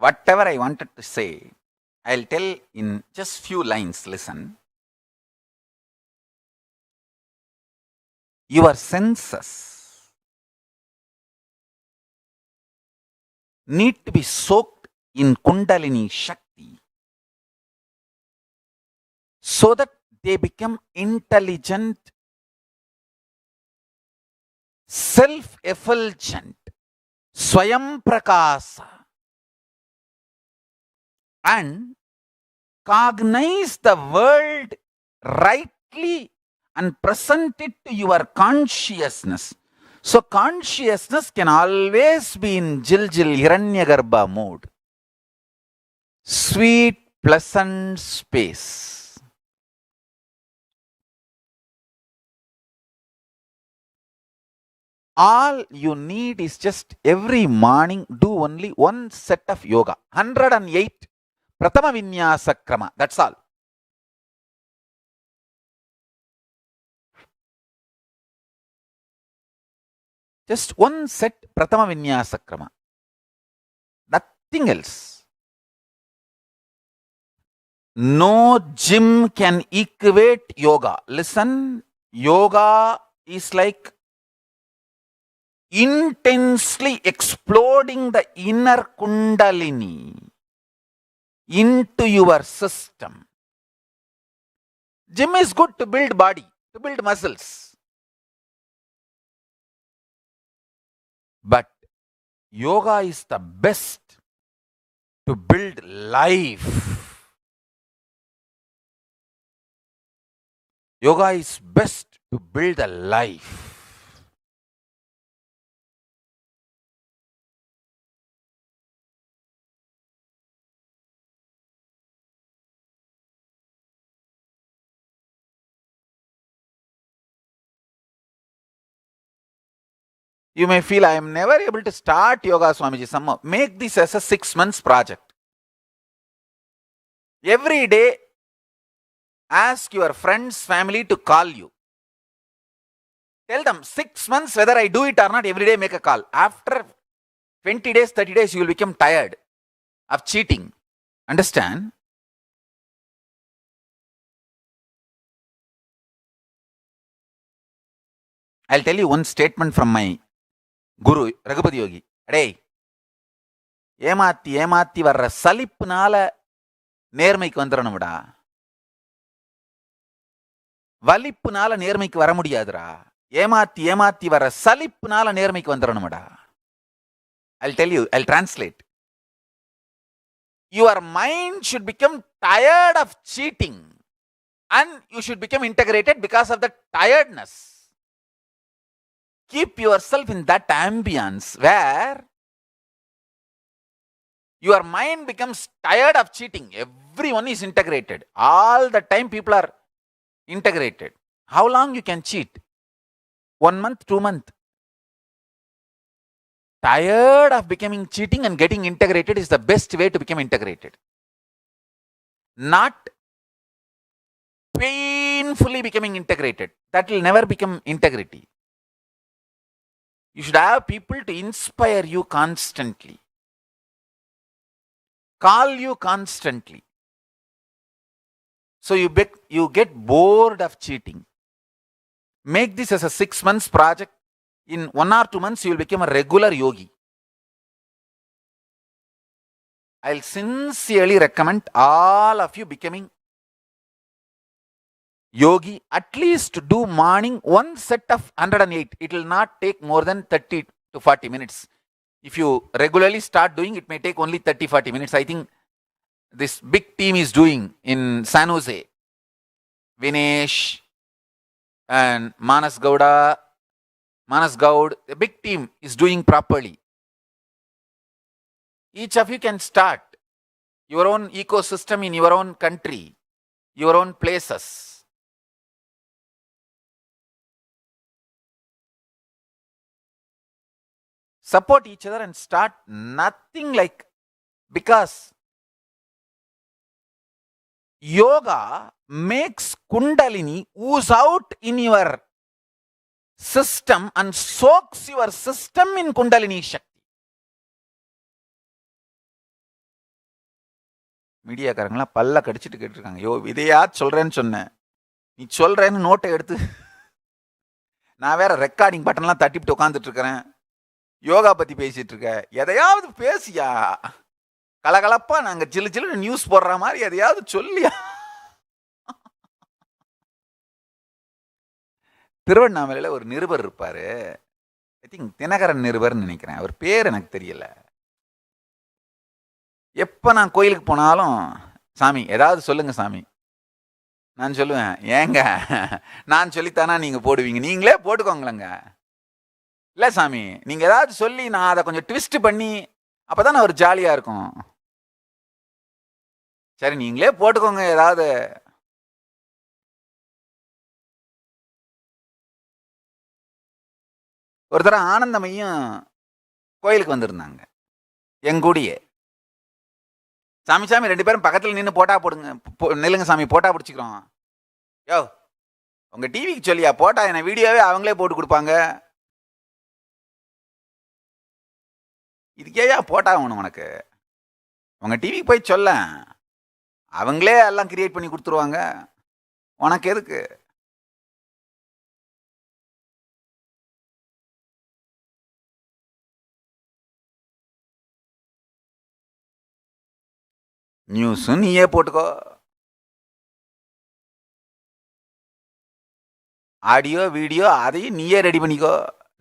Whatever I wanted to say, I'll tell in just few lines. Listen. Your senses need to be soaked in Kundalini Shakti so that they become intelligent, self-effulgent, Swayam Prakasa, and cognize the world rightly and present it to your consciousness. So consciousness can always be in Jil Hiranyagarbha mode. Sweet, pleasant space. All you need is just every morning do only one set of yoga. 108 Pratama Vinyasa Krama. That's all. Just one set Pratama Vinyasa Krama. Nothing else. No gym can equate yoga. Listen, yoga is like intensely exploding the inner Kundalini into your system. Gym is good to build body, to build muscles. But yoga is the best to build life. Yoga is best to build a life. You may feel, I am never able to start yoga, Swamiji. Make this as a 6 months project. Every day, ask your friends, family to call you. Tell them 6 months whether I do it or not, every day make a call. After 20 days, 30 days, you will become tired of cheating. Understand? I'll tell you one statement from my guru, Raghupati Yogi. Adey, ஏமாத்தி வர்ற சலிப்புனால நேர்மைக்கு வந்துடணும்டா. வலிப்புனால நேர்மைக்கு வர முடியாதுடா. ஏமாத்தி வர சலிப்புனால நேர்மைக்கு வந்துடணும்டா. I'll tell you, I'll translate. Your mind should become tired of cheating and you should become integrated because of the tiredness. Keep yourself in that ambience where your mind becomes tired of cheating. Everyone is integrated. All the time people are integrated. How long you can cheat? 1 month, 2 months. Tired of becoming cheating and getting integrated is the best way to become integrated. Not painfully becoming integrated. That will never become integrity. You should have people to inspire you constantly. Call you constantly. So you get bored of cheating. Make this as a 6 months project. In 1 or 2 months, you will become a regular yogi. I'll sincerely recommend all of you becoming yogi. At least do morning one set of 108. It will not take more than 30 to 40 minutes. If you regularly start doing, it may take only 30-40 minutes. I think this big team is doing in San Jose. Vinesh and Manas Gaud, the big team is doing properly. Each of you can start your own ecosystem in your own country, your own places. Support each other and start nothing like, because yoga makes Kundalini ooze out in your system and soaks your system in Kundalini Shakti. மீடியாக்காரங்களாம் பல்ல கடிச்சிட்டு கேட்டிருக்காங்க. யோ இதையா சொல்றேன்னு சொன்னேன், நீ சொல்றேன்னு நோட்டை எடுத்து நான் வேற ரெக்கார்டிங் பட்டன்லாம் தட்டிவிட்டு உட்காந்துட்டு இருக்கிறேன். யோகா பத்தி பேசிட்டு இருக்க, எதையாவது பேசியா, கலகலப்பா நாங்க சில்லு சில்லு நியூஸ் போடுற மாதிரி எதையாவது சொல்லியா. திருவண்ணாமலையில் ஒரு நிருபர் இருப்பாரு, ஐ திங்க் தினகரன் நிருபர்னு நினைக்கிறேன், அவர் பேர் எனக்கு தெரியல. எப்போ நான் கோயிலுக்கு போனாலும், சாமி ஏதாவது சொல்லுங்க சாமி, நான் சொல்லுவேன், ஏங்க நான் சொல்லித்தானா நீங்கள் போடுவீங்க, நீங்களே போட்டுக்கோங்களேங்க. இல்லை சாமி, நீங்கள் ஏதாவது சொல்லி நான் அதை கொஞ்சம் ட்விஸ்ட் பண்ணி அப்போ தானே ஒரு ஜாலியாக இருக்கும். சரி நீங்களே போட்டுக்கோங்க ஏதாவது. ஒரு தடவை ஆனந்தமையும் கோயிலுக்கு வந்திருந்தாங்க எங்கூடியே. சாமி சாமி 2 பேரும் பக்கத்தில் நின்று போட்டா போடுங்க, நில்லுங்க சாமி போட்டா பிடிச்சிக்கிறோம். யோ உங்கள் டிவிக்கு சொல்லியா போட்டா, என்ன வீடியோவே அவங்களே போட்டு கொடுப்பாங்க, இதுக்கேயா போட்டா வேணும் உனக்கு, உங்கள் டிவிக்கு போய் சொல்ல, அவங்களே எல்லாம் கிரியேட் பண்ணி கொடுத்துருவாங்க, உனக்கு எதுக்கு. நியூஸும் நீயே போட்டுக்கோ, ஆடியோ வீடியோ அதையும் நீயே ரெடி பண்ணிக்கோ,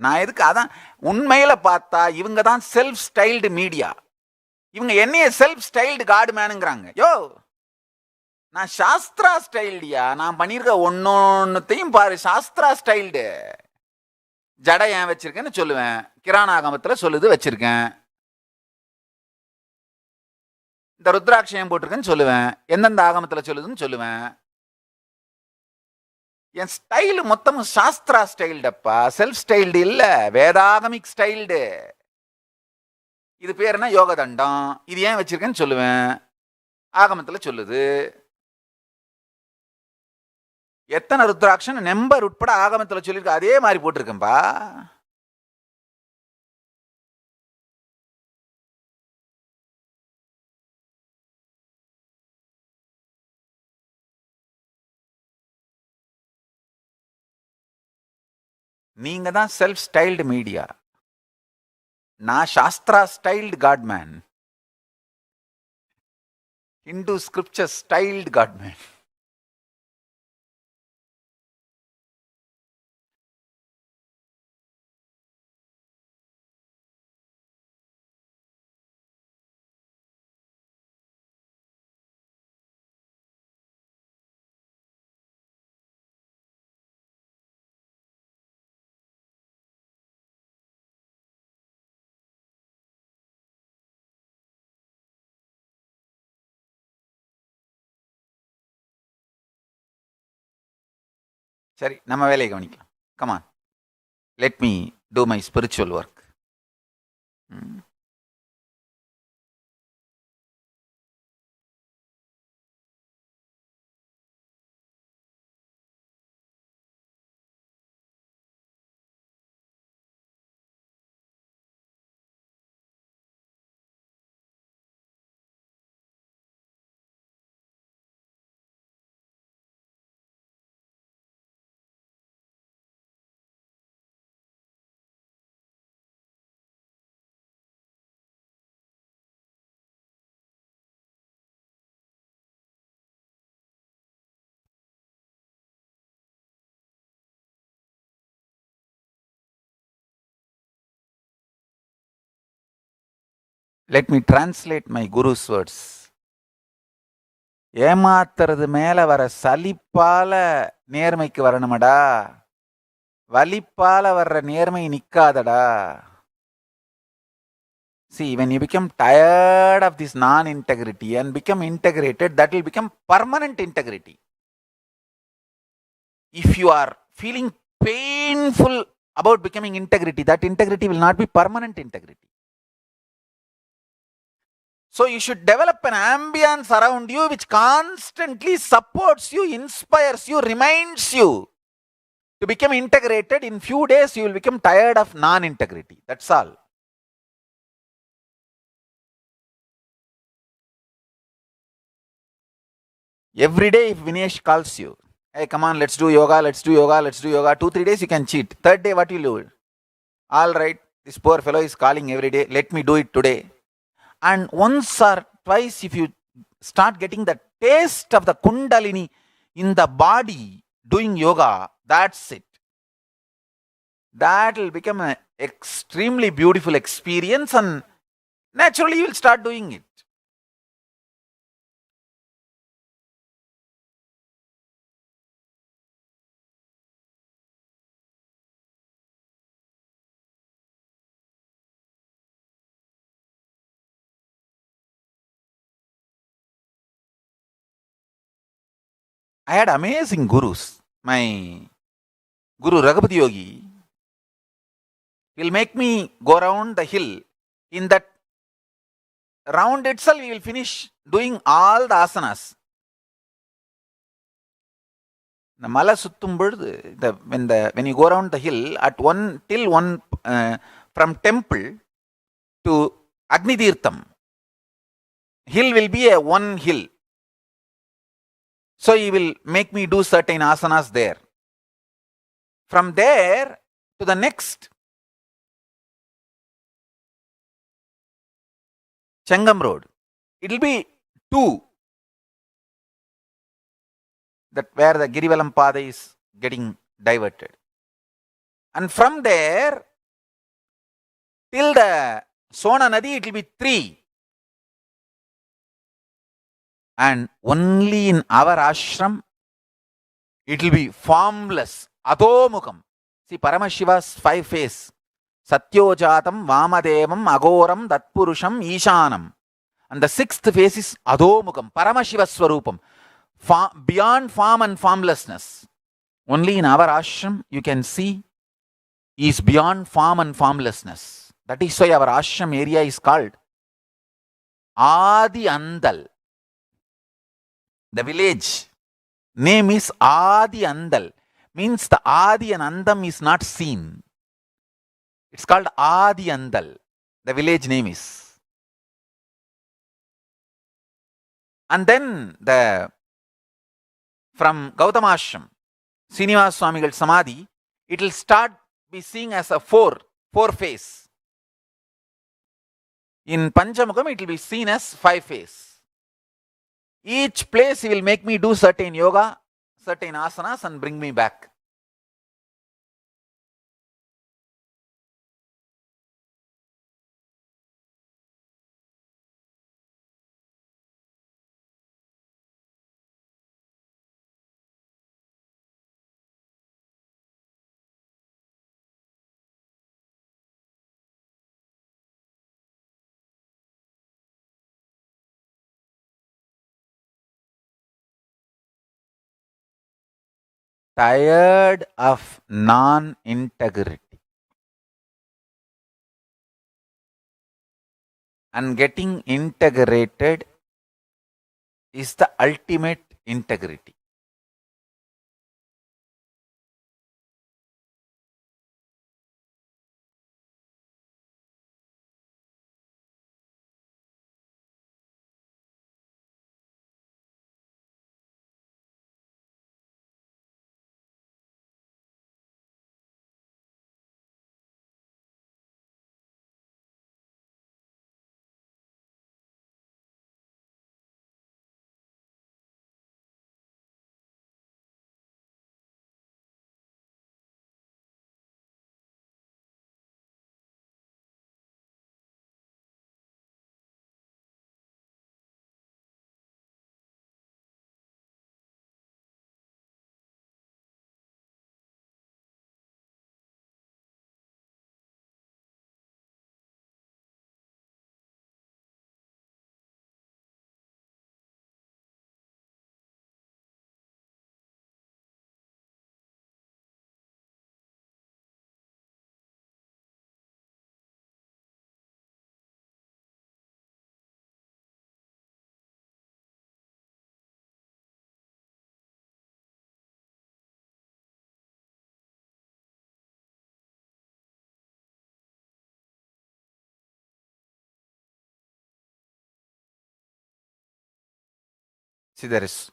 நான் எதுக்கு. அதான் உண்மையில பார்த்தா இவங்க தான் செல்ஃப் ஸ்டைல்டு மீடியா, இவங்க என்னைய செல்ஃப் ஸ்டைல்டு காடு மேனுங்கிறாங்க. யோ நான் சாஸ்திரா ஸ்டைல்டியா, நான் பண்ணியிருக்க ஒன்னொன்னுத்தையும் பாரு சாஸ்திரா ஸ்டைல்டு. ஜடை ஏன் வச்சிருக்கேன்னு சொல்லுவேன், கிரானாகமத்தில் சொல்லுது வச்சிருக்கேன். இந்த ருத்ராட்சயம் போட்டிருக்கேன்னு சொல்லுவேன், எந்தெந்த ஆகமத்தில் சொல்லுதுன்னு சொல்லுவேன். என் ஸ்டைலு மொத்தமும் சாஸ்திரா ஸ்டைல்டப்பா, செல்ஃப் ஸ்டைல்டு இல்ல, வேதாகமிக் ஸ்டைல்டு. இது பேர் என்ன, யோக தண்டம். இது ஏன் வச்சிருக்கேன்னு சொல்லுவேன், ஆகமத்தில் சொல்லுது. எத்தனை ருத்ராட்சம் நம்பர் உட்பட ஆகமத்தில் சொல்லியிருக்கு, அதே மாதிரி போட்டிருக்கேன்பா. நீங்க தான் செல்ஃப் ஸ்டைல்டு மீடியா. நான் Shastra styled godman. Hindu scripture styled Godman. சரி, நம்ம வேலையை கவனிக்கலாம். Come on, let me do my spiritual work. Let me translate my guru's words. ஏமாத்துறது மேல வர சலிப்பால நேர்மைக்கு வரணுமடா, வலிப்பால வர்ற நேர்மை நிக்காதடா. See, when you become tired of this non-integrity and become integrated, that will become permanent integrity. If you are feeling painful about becoming integrity, that integrity will not be permanent integrity. So you should develop an ambience around you which constantly supports you, inspires you, reminds you to become integrated. In few days, you will become tired of non-integrity. That's all. Every day, if Vinesh calls you, hey, come on, let's do yoga, let's do yoga, let's do yoga. 2-3 days, you can cheat. Third day, what will you do? All right, this poor fellow is calling every day. Let me do it today. And once or twice, if you start getting the taste of the Kundalini in the body doing yoga, that's it. That will become an extremely beautiful experience, and naturally, you will start doing it. I had amazing gurus. My Guru Raghupati Yogi will make me go around the hill. In that round itself, we will finish doing all the asanas. The mala suttum பொழுது, when you go around the hill at one from temple to Agni Tirtham, hill will be a one hill. So he will make me do certain asanas there. From there to the next Chengam Road, it will be 2. That where the Girivalam Pada is getting diverted. And from there till the Sona Nadi, it will be 3. And only in our ashram, it will be formless, adhomukam. See, Paramashiva's 5 face. Satyojatam, Vamadevam, Agoram, Datpurusham, Ishanam. And the 6th face is adhomukam, Paramashiva Swarupam. Beyond form and formlessness. Only in our ashram, you can see, he is beyond form and formlessness. That is why our ashram area is called Adi Andal. The village name is Adi Andal. Means the Adi and Andam is not seen. It's called Adi Andal. The village name is. And then from Gautama Ashram, Srinivas Swamigal Samadhi, it will start be seen as a four face. In Panchamukam, it will be seen as 5 face. Each place he will make me do certain yoga, certain asanas and bring me back. Tired of non-integrity and getting integrated is the ultimate integrity. See, there is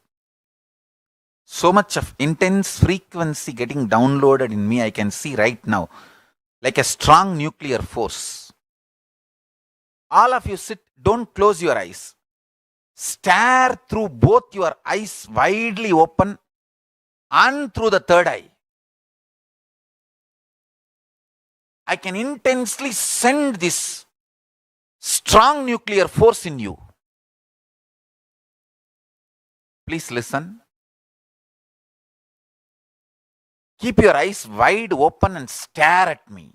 so much of intense frequency getting downloaded in me, I can see right now, like a strong nuclear force. All of you sit, don't close your eyes. Stare through both your eyes widely open and through the third eye. I can intensely send this strong nuclear force in you. Please listen. Keep your eyes wide open and stare at me.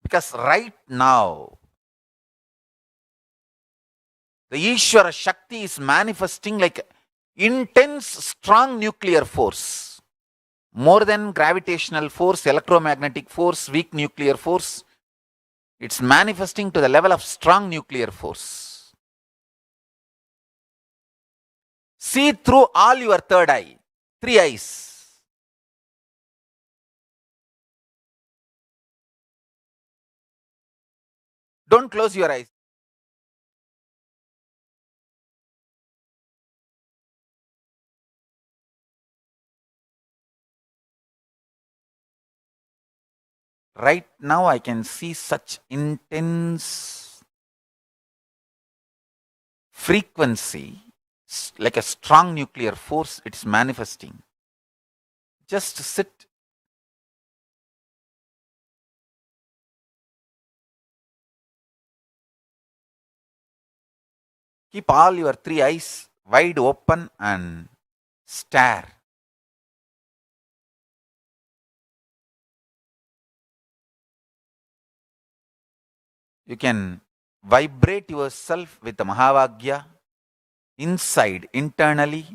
Because right now, the Ishvara Shakti is manifesting like intense, strong nuclear force. More than gravitational force, electromagnetic force, weak nuclear force. It's manifesting to the level of strong nuclear force. See through all your third eye, 3 eyes. Don't close your eyes. Right now I can see such intense frequency, like a strong nuclear force, it's manifesting. Just sit. Keep all your 3 eyes wide open and stare. You can vibrate yourself with the Mahavagya inside, internally.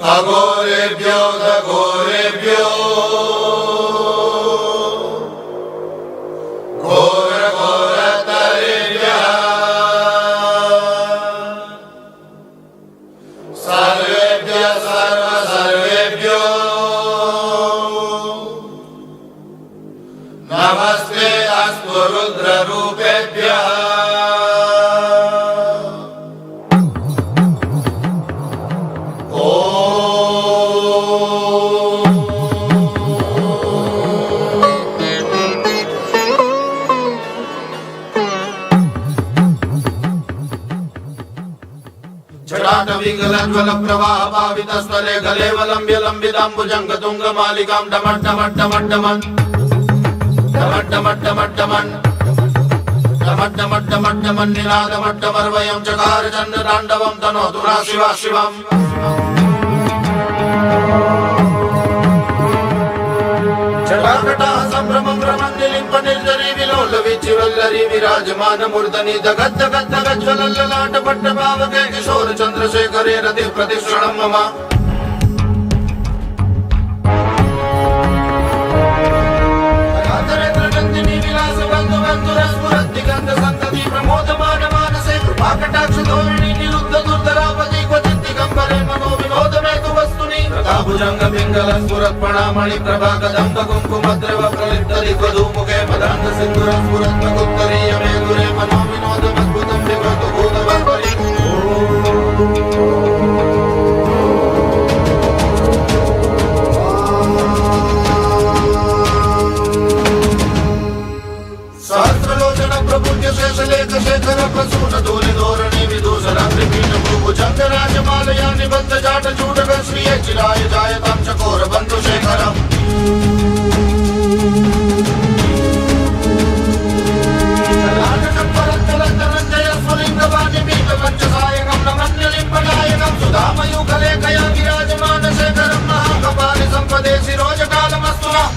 Agorebhyo, Agorebhyo, Gora Gora Tarebhya, Sarvebhya Sarva Sarvebhyo, Prajwal प्रवाह पावितस्थले गले वलम्ब्य लम्बिताम्बुजङ्ग तुङ्गमालिकां डमड्डमड्डमड्डमन् डमड्डमड्डमड्डमन् डमड्डमड्डमड्डमन् निनादमड्डमर्वयं चकार चन्द्रताण्डवं तनोतु नः शिवा शिवम् जटाकटाः सम्भ्रमं भ्रमन्निलिम्प निर्जरी विलोल विचिवल्लरी विराजमान मूर्धनि जगत् जगत् जगज्ज्वलल्ललाट पट्टभावके किशोर चन्द्रशेखरे रति प्रतिक्षणं मम नंदिनी विलास बंधु बंधुरस्फुरत् दिगंत संतति प्रमोदमान मानसे कृपाकटाक्ष धोरिणी निरुद्ध दुर्धरापति क्वचित् दिगंबरे मनो विनोद मे तु वस्तुनि प्रताभुजंग पिंगल स्फुरत् प्रणामणि प्रभा कदम्ब कुंकुमद्रव प्रलिप्त दिग्वधूमुखे मदान्त सिंधुर स्फुरत् प्रकुत्तरीय मे गुरे मनो विनोदमद्भुतं विभ्रतु भूतवल्परि सहस्रलोचन प्रभुज्य शेषलेख शेखर प्रसून धूलि धोरणी विदूषण त्रिपीठ भूभुजंग राजमालया निबद्ध जाट चूडक श्रिय चिराय जायतां चकोर बंधु शेखरम् ललाटकपरत्तलन्तरञ्जय स्फुलिङ्गवाणि पीठपञ्चसायकं नमन्यलिम्पनायकं सुधामयूखलेखया विराजमान शेखरं महाकपालि सम्पदे शिरोजकालमस्तु नः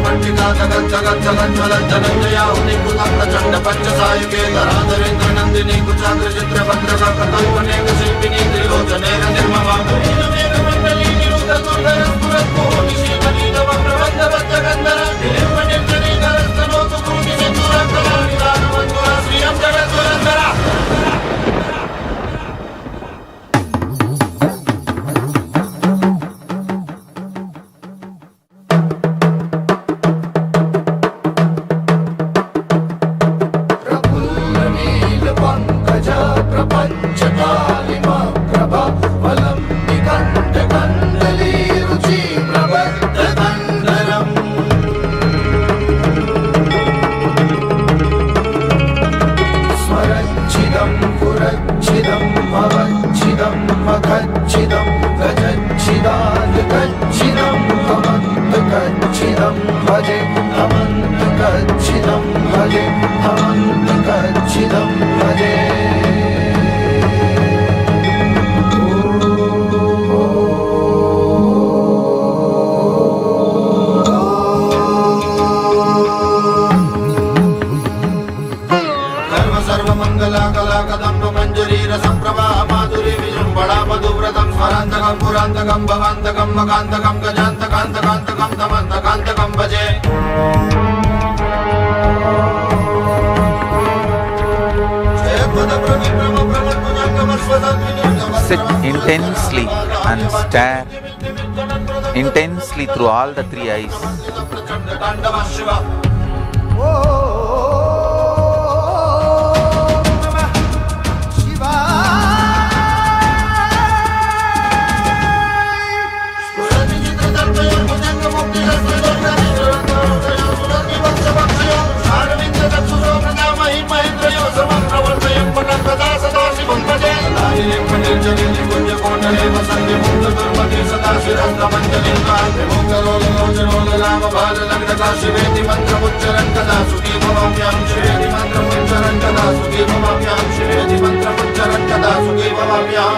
पंडिता जगत जगत जगत जगत धनंजया उन्नीकृतं प्रचंड पंचसायके धराधरेन्द्र नंदिनी कुचाग्र चित्र भद्रक कल्पनेक शिल्पिनी त्रिलोचने निर्ममा मेघ मंडली निरुद्ध दुर्धर स्फुरत् मोहिनी शीतलीनव प्रबन्धवत् जगन्धर दिलिम्ब निर्जनी करस्तनोतु भूमि सिंधुरङ्कला निदानवन्धुरा श्रियं जगद्वरन्धरा मकान्तकं गजान्तकान्तकान्तकं तमन्तकान्तकं भजे Sit intensely and stare intensely through all the three eyes. शिवेति मंत्रमुच्चरन् कदा सुखी भवाम्यां शिवेति मंत्रमुच्चरन् कदा सुखी भवाम्यां शिवेति मंत्रमुच्चरन् कदा सुखी भवाम्यां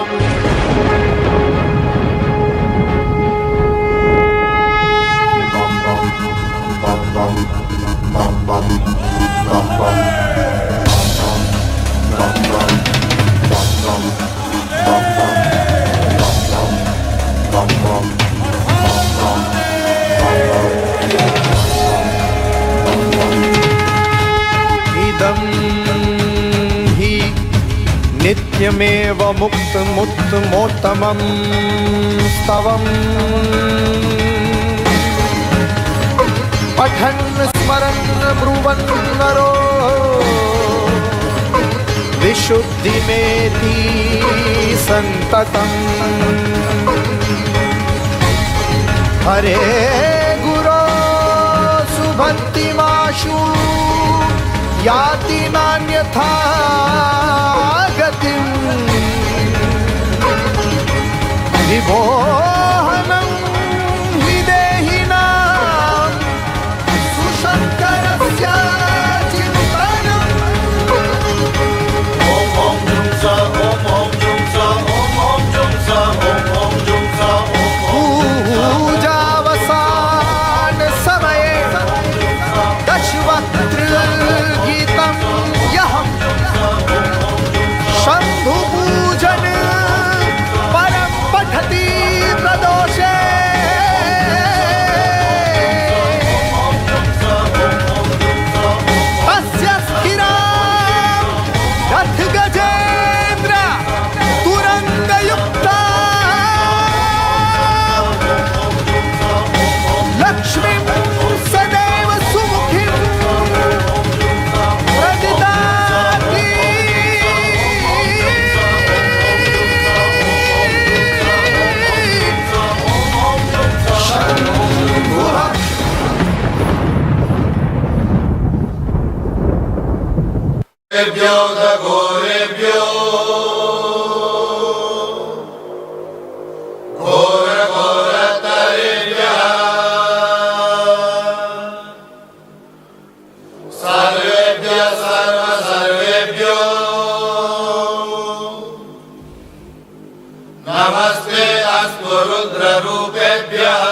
नित्यमेव मुक्तमुत्तमोत्तमं स्तवम् पठन् स्मरन् ब्रुवन् नरो विशुद्धिमेति सन्ततम् हरे गुरो सुभक्तिमाशु याति नान्यथा गतिम् विभोहनं हि देहिनां सुशङ्करस्य चिन्तनम्। ॐ ॐ जुं स ॐ ॐ जुं स ॐ ॐ जुं स ॐ ॐ जुं स ॐ पूजावसान समये दशवक्त्र गीतं यहं शम्भुपूजन परं पठति प्रदोषे। तस्य स्थिरां रथगजेन्द्र तुरङ्गयुक्ता लक्ष्मीं सदैव सुमुखीं प्रददाति। ेभ्यो घोरेभ्यो घोरघोरतरेभ्यः सर्वेभ्यः सर्वेभ्यो नमस्ते अस्तु रुद्ररूपेभ्यः।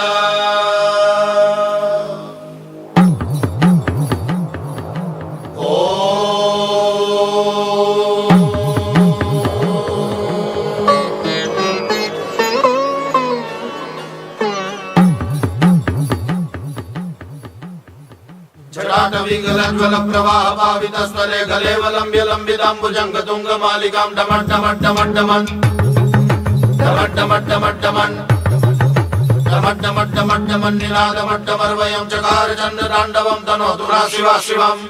जटाटविकलज्वलप्रवाहपावितस्थले गलेवलम्ब्य लम्बिताम्बुजङ्गतुङ्गमालिकां डमड्डमड्डमड्डमन् डमड्डमड्डमड्डमन् डमड्डमड्डमड्डमन् निनादमड्डमर्वयं चकार चन्द्रताण्डवं तनोतु नः शिवः शिवम्।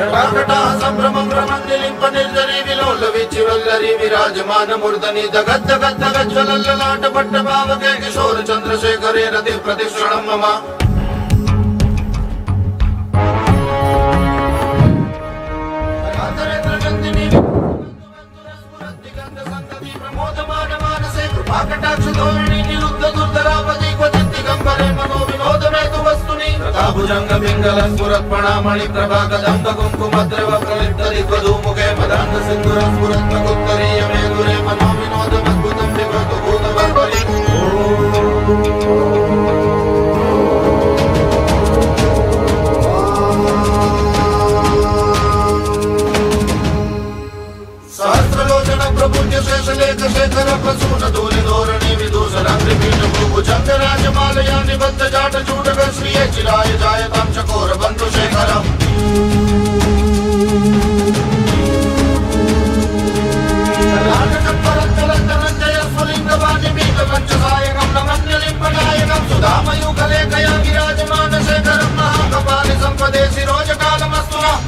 जटाकटाः सम्भ्रमं भ्रमन्निलिम्प निर्जरी विलोल विचिवल्लरी विराजमान मूर्धनि दगद्दगद्दगज्ज्वलल्ललाट पट्टभावके किशोर चन्द्रशेखरे रति प्रतिक्षणं मम। रातरेन्द्रनन्दिनी दिगन्धसन्तति प्रमोदमान मानसे कृपाकटाक्षधोरिणी निरुद्ध दुर्धरापति क्वचित् दिगम्बरे मनो विनोदमेतु वस्तुनि। भुजङ्गपिङ्गलस्फुरत्पणामणि प्रभा कदम्ब कुङ्कुमद्रव प्रलिप्तदिग्वधूमुखे मदान्ध सिन्दूरस्फुरत्मकुत्तरीय मेधुरे मनो विनोदमद्भुतं विभ्रतु भूतवर्परि। सहस्रलोचन प्रपूज्य शेषलेख शेखर प्रसून धूलि धोरणि विदूषणाग्रिपीठ भूभुजङ्गराजमालया निबद्ध जाट चूडक श्रिय चिराय जायतां चकोर बन्धु शेखरम्। धनञ्जय स्फुलिङ्गवादिपीठपञ्चसायकं नमन्यलिम्पनायकं सुधामयूखलेखया विराजमान शेखरं महाकपालि सम्पदे शिरोजकालमस्तु नः।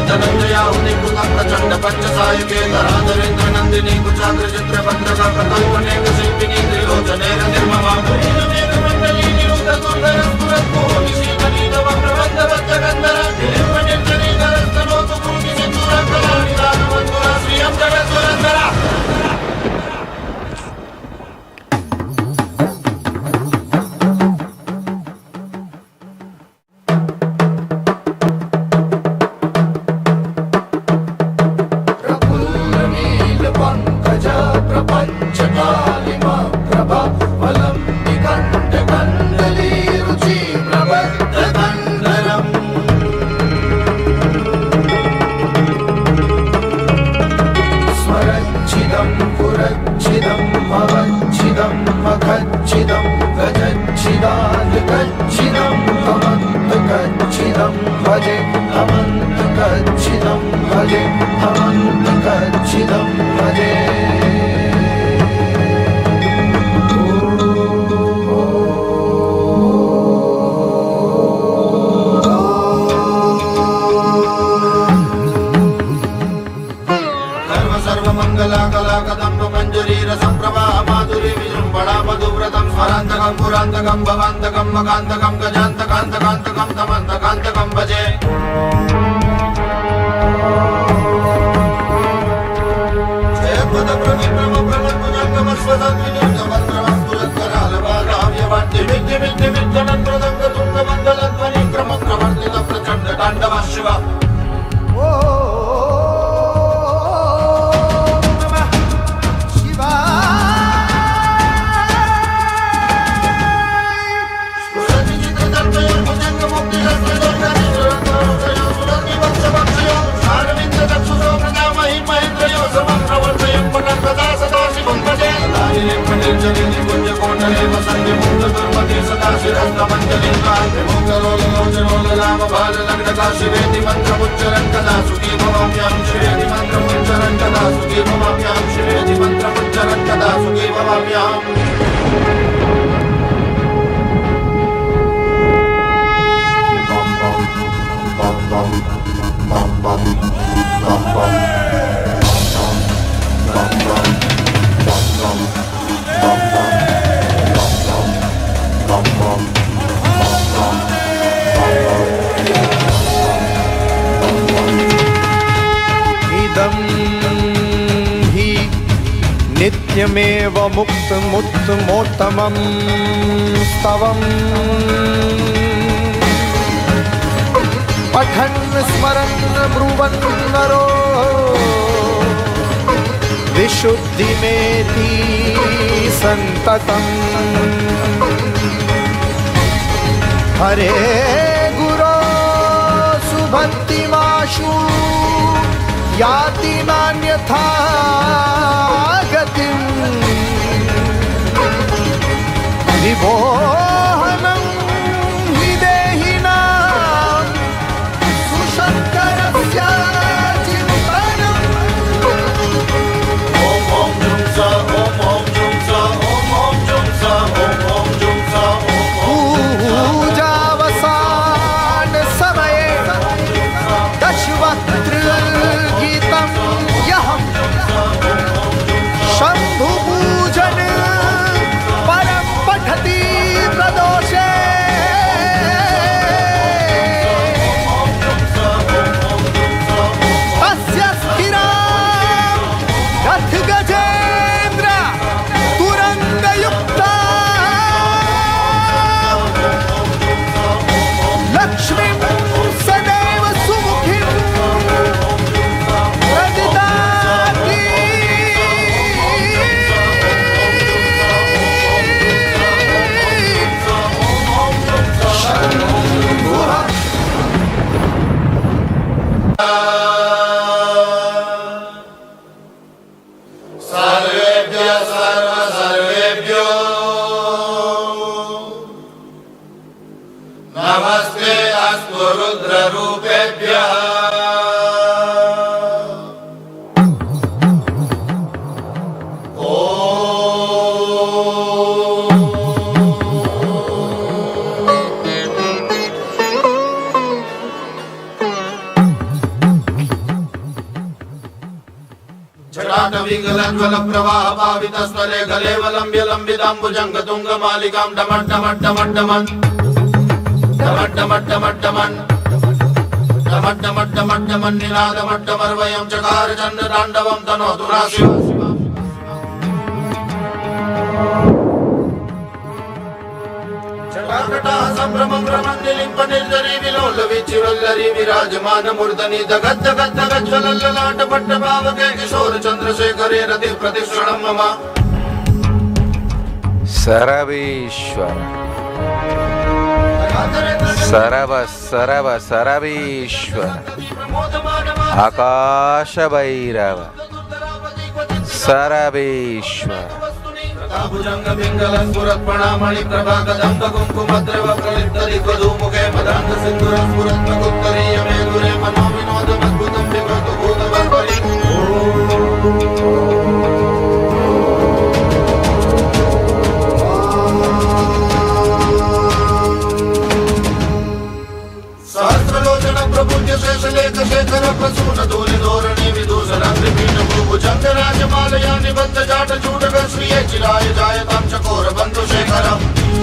धनञ्जयाहुतिकृतं प्रचण्ड पञ्चसायके धराधरेन्द्र नन्दिनी कुचाग्रचित्र भद्रक प्रकल्पनेक शिल्पिनी त्रिलोचने निर्ममा मण्डली निरुद्ध दुर्धर स्फुरत्मोहि शीतलीतव प्रबन्धबद्धगन्धर विलिम्ब निर्जनीधरस्तनोतु भूमि सिन्दूर कलानिदानवन्धुरा श्रियं जगद्वरन्धरा। भजे अमन्तकच्छिदं भजे अमन्तकच्छिदं भजे। मकान्तकं पुरान्तकं भवान्तकं मकान्तकं गजान्तकान्तकान्तकं तमन्तकान्तकं भजे शिवेति मंत्रमुच्चरन् कदा सुखी भवाम्यां शिवेति मंत्रमुच्चरन् कदा सुखी भवाम्यां शिवेति मंत्रमुच्चरन् कदा सुखी भवाम्यां नित्यमेव मुक्तमुत्तमोत्तमं स्तवम् पठन् स्मरन् ब्रुवन् नरो विशुद्धिमेति सन्ततम् हरे गुरो सुभक्तिमाशु याति नान्यथा गतिम् विभोहनं हि देहिनां सुशङ्करस्य चिन्तनम् ॐ ॐ जुं सा ॐ ॐ जुं सा ॐ ॐ जुं सा ॐ ॐ जुं सा पूजावसान समये दशवक्त्र गीतं यहं शम्भुपूजन परं पठति प्रदोषे तस्य स्थिरां रथगजेन्द्र तुरङ्गयुक्ता लक्ष्मीं सदैव सुमुखीं प्रदिदाति सर्वेभ्यः सर्वेभ्यो नमस्ते अस्तु रुद्ररूपेभ्यः जटाटविकलज्वल प्रवाह पावितस्तरे गले वलम्ब्य लम्बिताम्बुजङ्ग तुङ्गमालिकां डमड्डमड्डमड्डमन् डमड्डमड्डमड्डमन् डमड्डमड्डमड्डमन् निनादमड्डमर्वयं चकार चण्डताण्डवं तनोतु राशिं जटाकटाः सम्भ्रमं रमन्निलिम्प निर्जरी विलोलवीचिवल्लरी विराजमानमूर्धनि दगद्दगद्दगज्ज्वलल्ललाटपट्टभावके किशोर चन्द्रशेखरे रति प्रतिक्षणं मम सरवेश्वर सरव सरव सरवेश्वर आकाश भैरव सरवेश्वर भुजंग पिंगलं पुरत्पणामणि प्रभा कदंब कुंकुमद्रव प्रलिप्तरिक्वधूमुखे मदान्त सिन्दूरं पुरत्मकुत्तरीय मेलुरे मनो विनोदमद्भुतं विभक्तु भूतवर्परि सहस्रलोचन प्रभुज्य शेषलेख शेखर प्रसून धूलि धोरणि विदूषण त्रिपीठ भुजंग राजमालया निबद्ध जाट चूडक श्रिये चिराय जायतां चकोर बन्धु शेखरम्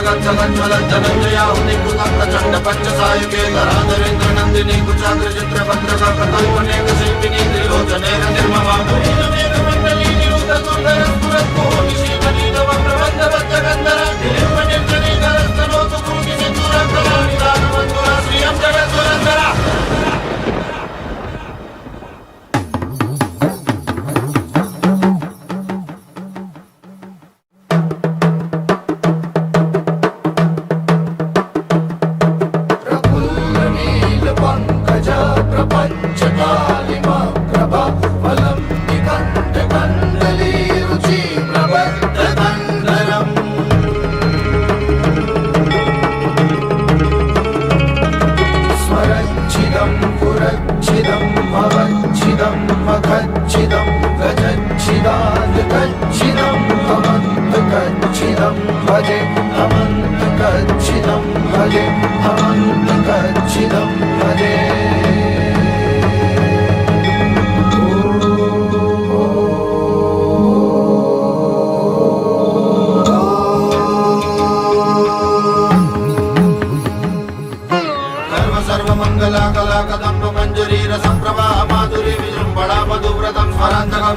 जगज्जलज्जलज्जलञ्जयाहुति कृतं प्रचण्ड पञ्चसायुगे धराधरेन्द्र नन्दिनी कुचाग्रचित्र भद्रका प्रकल्पनेकशिल्पिनी त्रिलोचने निर्ममा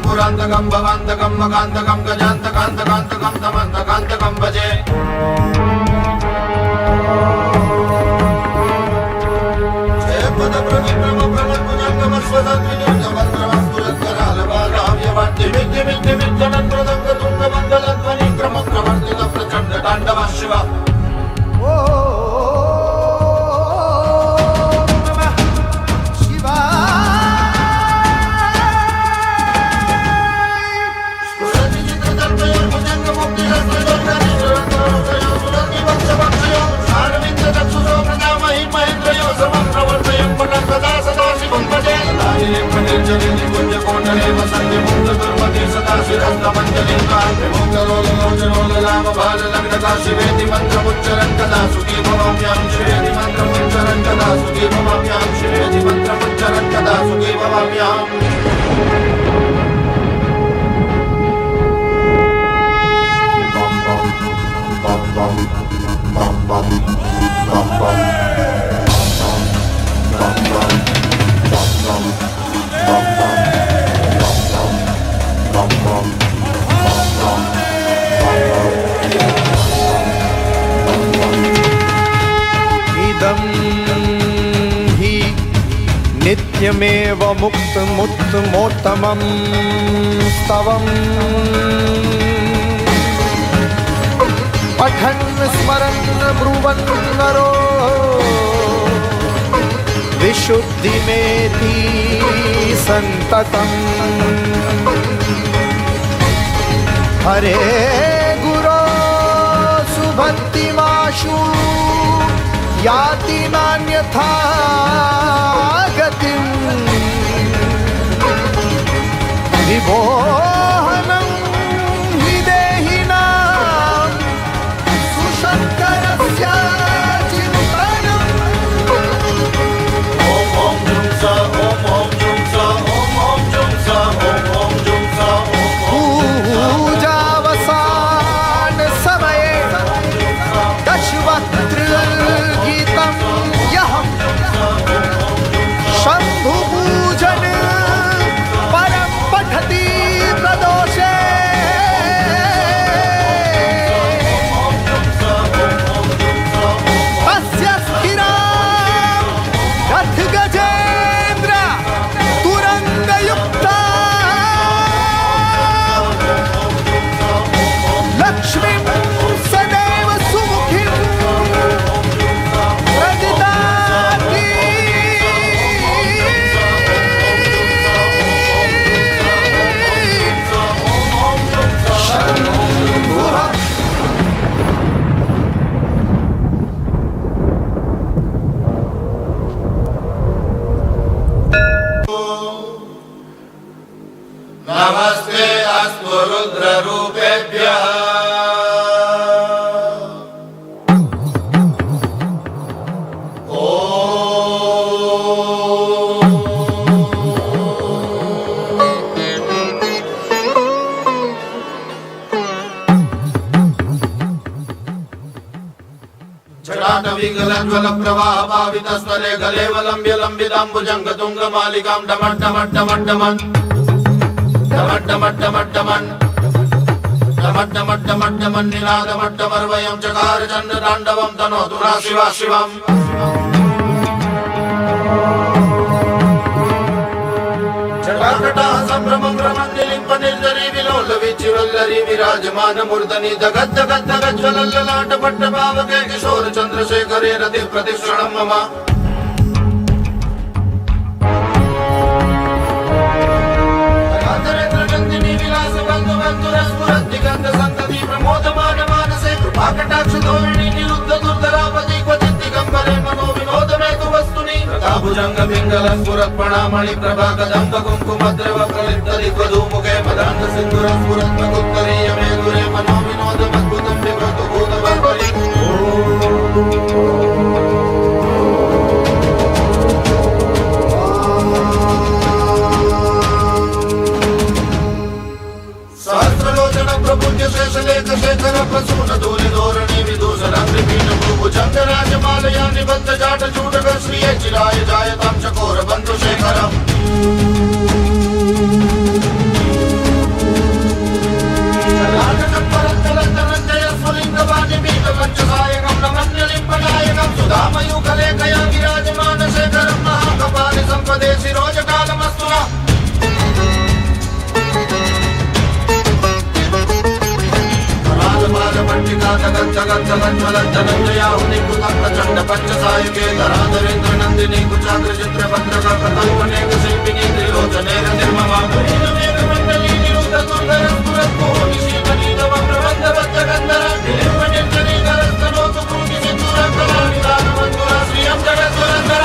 पुरांतकं भवांतकं मकांतकं गजांतकांतकांतकं तमंतकांतकं भजे जय पद प्रविक्रम प्रमत्पुजंगम स्वसद्विनिर्गमत्रमं पुरस्करालभागाव्यवाट्य विद्य विद्य विद्यनत्रदं तुंगमंगलध्वनि क्रम प्रवर्तित प्रचंड तांडव शिव शिवेति मंत्रमुच्चरन् कदा सुखी भवाम्यां शिवेति मंत्रमुच्चरन् कदा सुखी भवाम्यां शिवेति मंत्रमुच्चरन् कदा सुखी भवाम्यां नित्यमेव मुक्तमुत्तमोत्तमं स्तवम् पठन् स्मरन् ब्रुवन् नरो विशुद्धिमेति सन्ततम् हरे गुरो सुभक्तिमाशु याति नान्यथा गतिम् विभोहनं हि देहिनां सुशङ्करस्य चिन्तनम् ॐ ॐ जुं सा ॐ ॐ जुं सा ॐ ॐ जुं सा ॐ ॐ जुं सा पूजावसान समये दशवक्त्र गीतं यहं शंभु पूजन परम पठति प्रदोषे तस्य स्थिरां रथ गजेन्द्र तुरंगयुक्ता लक्ष्मीं सदैव सुमुखीं प्रदिदाति नमस्ते अस्तु रुद्ररूपेभ्यः ज्वल प्रवाह पावित स्तरे गले वलंब्य लंबितांबुजंग तुंग मालिकां डमट डमट डमट डमट डमट डमट डमट डमट डमट डमट डमट डमट निनाद मट्ट मर्वयं चकार चंद्र तांडवं तनोतु ना शिवा शिवम् जटाकटाः संभ्रमं भ्रमन्निलिम्प निर्जरी विलोल विचिवल्लरी विराजमान मूर्धनि दगद् दगद् दगद् ज्वलल्ललाट पट्ट पावके किशोर चंद्रशेखरे रति प्रतिश्रणं मम रातरेन्द्रनन्दिनी विलास बन्धु बन्धुरस्फुरत् दिगन्ध सन्तति प्रमोदमान मानसे कृपाकटाक्ष धोरिणी निरुद्ध दुर्धरापति क्वचित् दिगम्बरे मनो विनोदमेतु वस्तुनि प्रताभुजङ्ग पिङ्गल स्फुरत् प्रणामणि प्रभा कदम्ब कुङ्कुमद्रव प्रलिप्त दिग्वधूमुखे मदान्त सिन्दूर स्फुरत् मकुत्तरीय मेघुरे मनो विनोदमद्भुतं विभ्रतु भूतवर्वरि सहस्रलोचन प्रभुज्य शेषलेख शेखर प्रसून धूलि धोरणि विदूषण कृपीण भूभुजङ्ग राजमालया निबद्ध जाट चूडक श्रिये चिराय जायतां चकोर बन्धु शेखरम् ललाटकपरत्तलन्तरञ्जय स्फुलिङ्गवाणिबीजपञ्चसायकं नमन्यलिम्पनायकं सुधामयूखलेखया विराजमान शेखरं महाकपालि सम्पदे शिरोजकालमस्तु नः पट्टिका जगत् जगत् जगत् ज्वलत् धनञ्जयाहुनि कृतं प्रचण्ड पञ्चसायुगे धराधरेन्द्र नन्दिनी कुचाग्र चित्र भद्रक प्रकल्पनेक शिल्पिनी त्रिलोचने निर्ममा मेघमण्डली निरुद्ध दुर्धर स्फुरत् मोहनि शीतलीतव प्रबन्धवत् जगन्धर निलिम्ब निर्जनी करस्तनोतु कृति सिन्दूर कलानिदान मन्धुरा श्रियं जगद्वरन्धर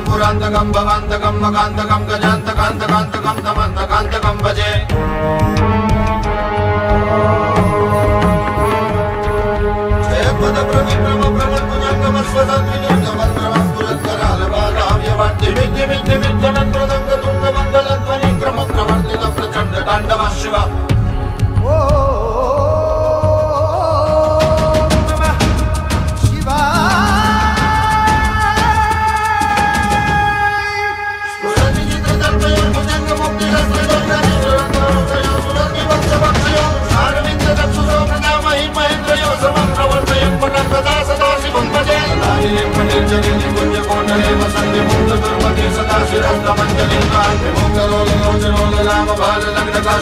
पुरान्तकं भवान्तकं मकान्तकं गजान्तकान्तकान्तकं तमन्तकान्तकं भजे जयपद प्रविक्रम प्रमत्पुजङ्गमस्वसद्विनिर्गमत्प्रभस्फुरत्करालबालाव्यवर्तिमिद्यमिद्यमिद्यनन्द्रदङ्गतुङ्गमङ्गलध्वनि क्रमप्रवर्तित प्रचण्ड ताण्डवः शिव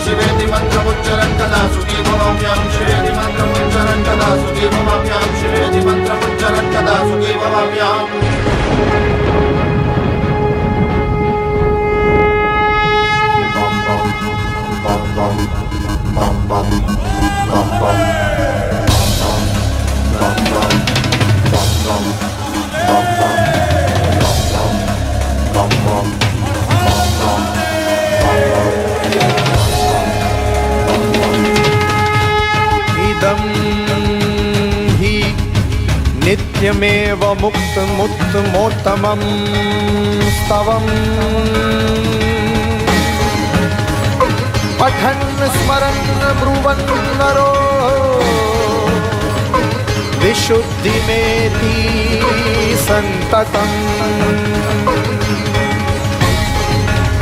शिवेति मन्त्रमुच्चरन् कदा सुखी भवाम्यां शिवेति मन्त्रमुच्चरन् कदा सुखी भवाम्यां शिवेति मन्त्रमुच्चरन् कदा सुखी भवाम्याम् नित्यमेव मुक्तमुत्तमोत्तमं स्तवम् पठन् स्मरन् ब्रुवन् नरो विशुद्धिमेति सन्ततम्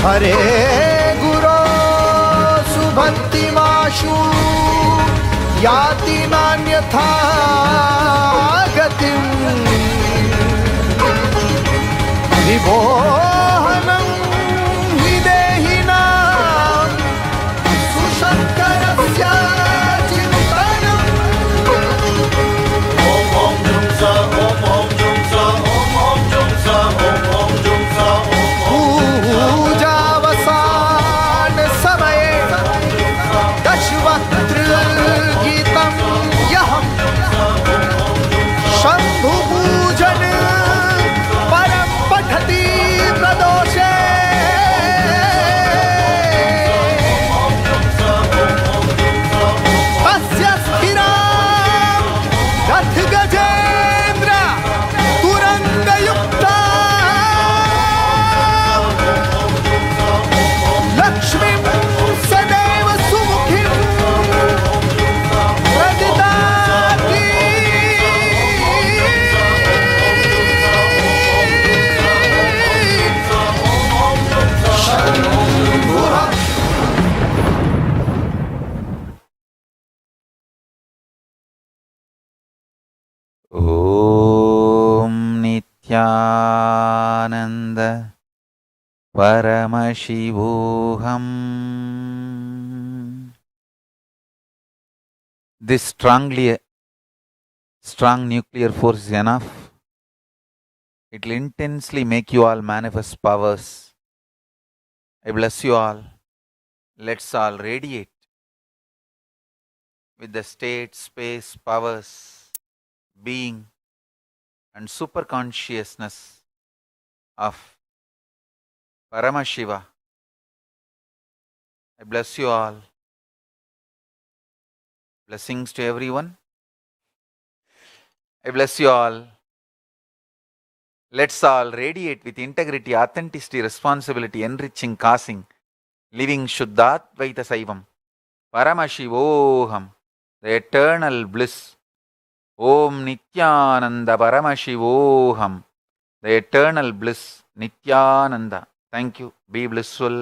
हरे गुरो सुभक्तिमाशु याति नान्यथा गतिम् विभोहनं हि देहिनां सुशङ्करस्य चिन्तनम् ॐ ॐ जुं सा ॐ जुं सा ॐ जुं सा ॐ जुं सा पूजावसान समये दशवक्त्र गीतं यहं शम्भु पूजन परं पठति प्रदोषे तस्य स्थिरां रथ गजेन्द्र तुरङ्गयुक्ता लक्ष्मीं सदैव सुमुखीं प्रददाति शम्भुः ॐ नित्यानन्द परमशिवोऽहम्. This strong nuclear force is enough. It will intensely make you all manifest powers. I bless you all. Let's all radiate with the state, space, powers, being, and super consciousness of Paramashiva. I bless you all. Blessings to everyone. I bless you all. Let's all radiate with integrity, authenticity, responsibility, enriching, causing, living Shuddhadvaita Saivam. Paramashivoham, the eternal bliss. Om Nityananda Paramashivoham, the eternal bliss. Nityananda. Thank you. Be blissful.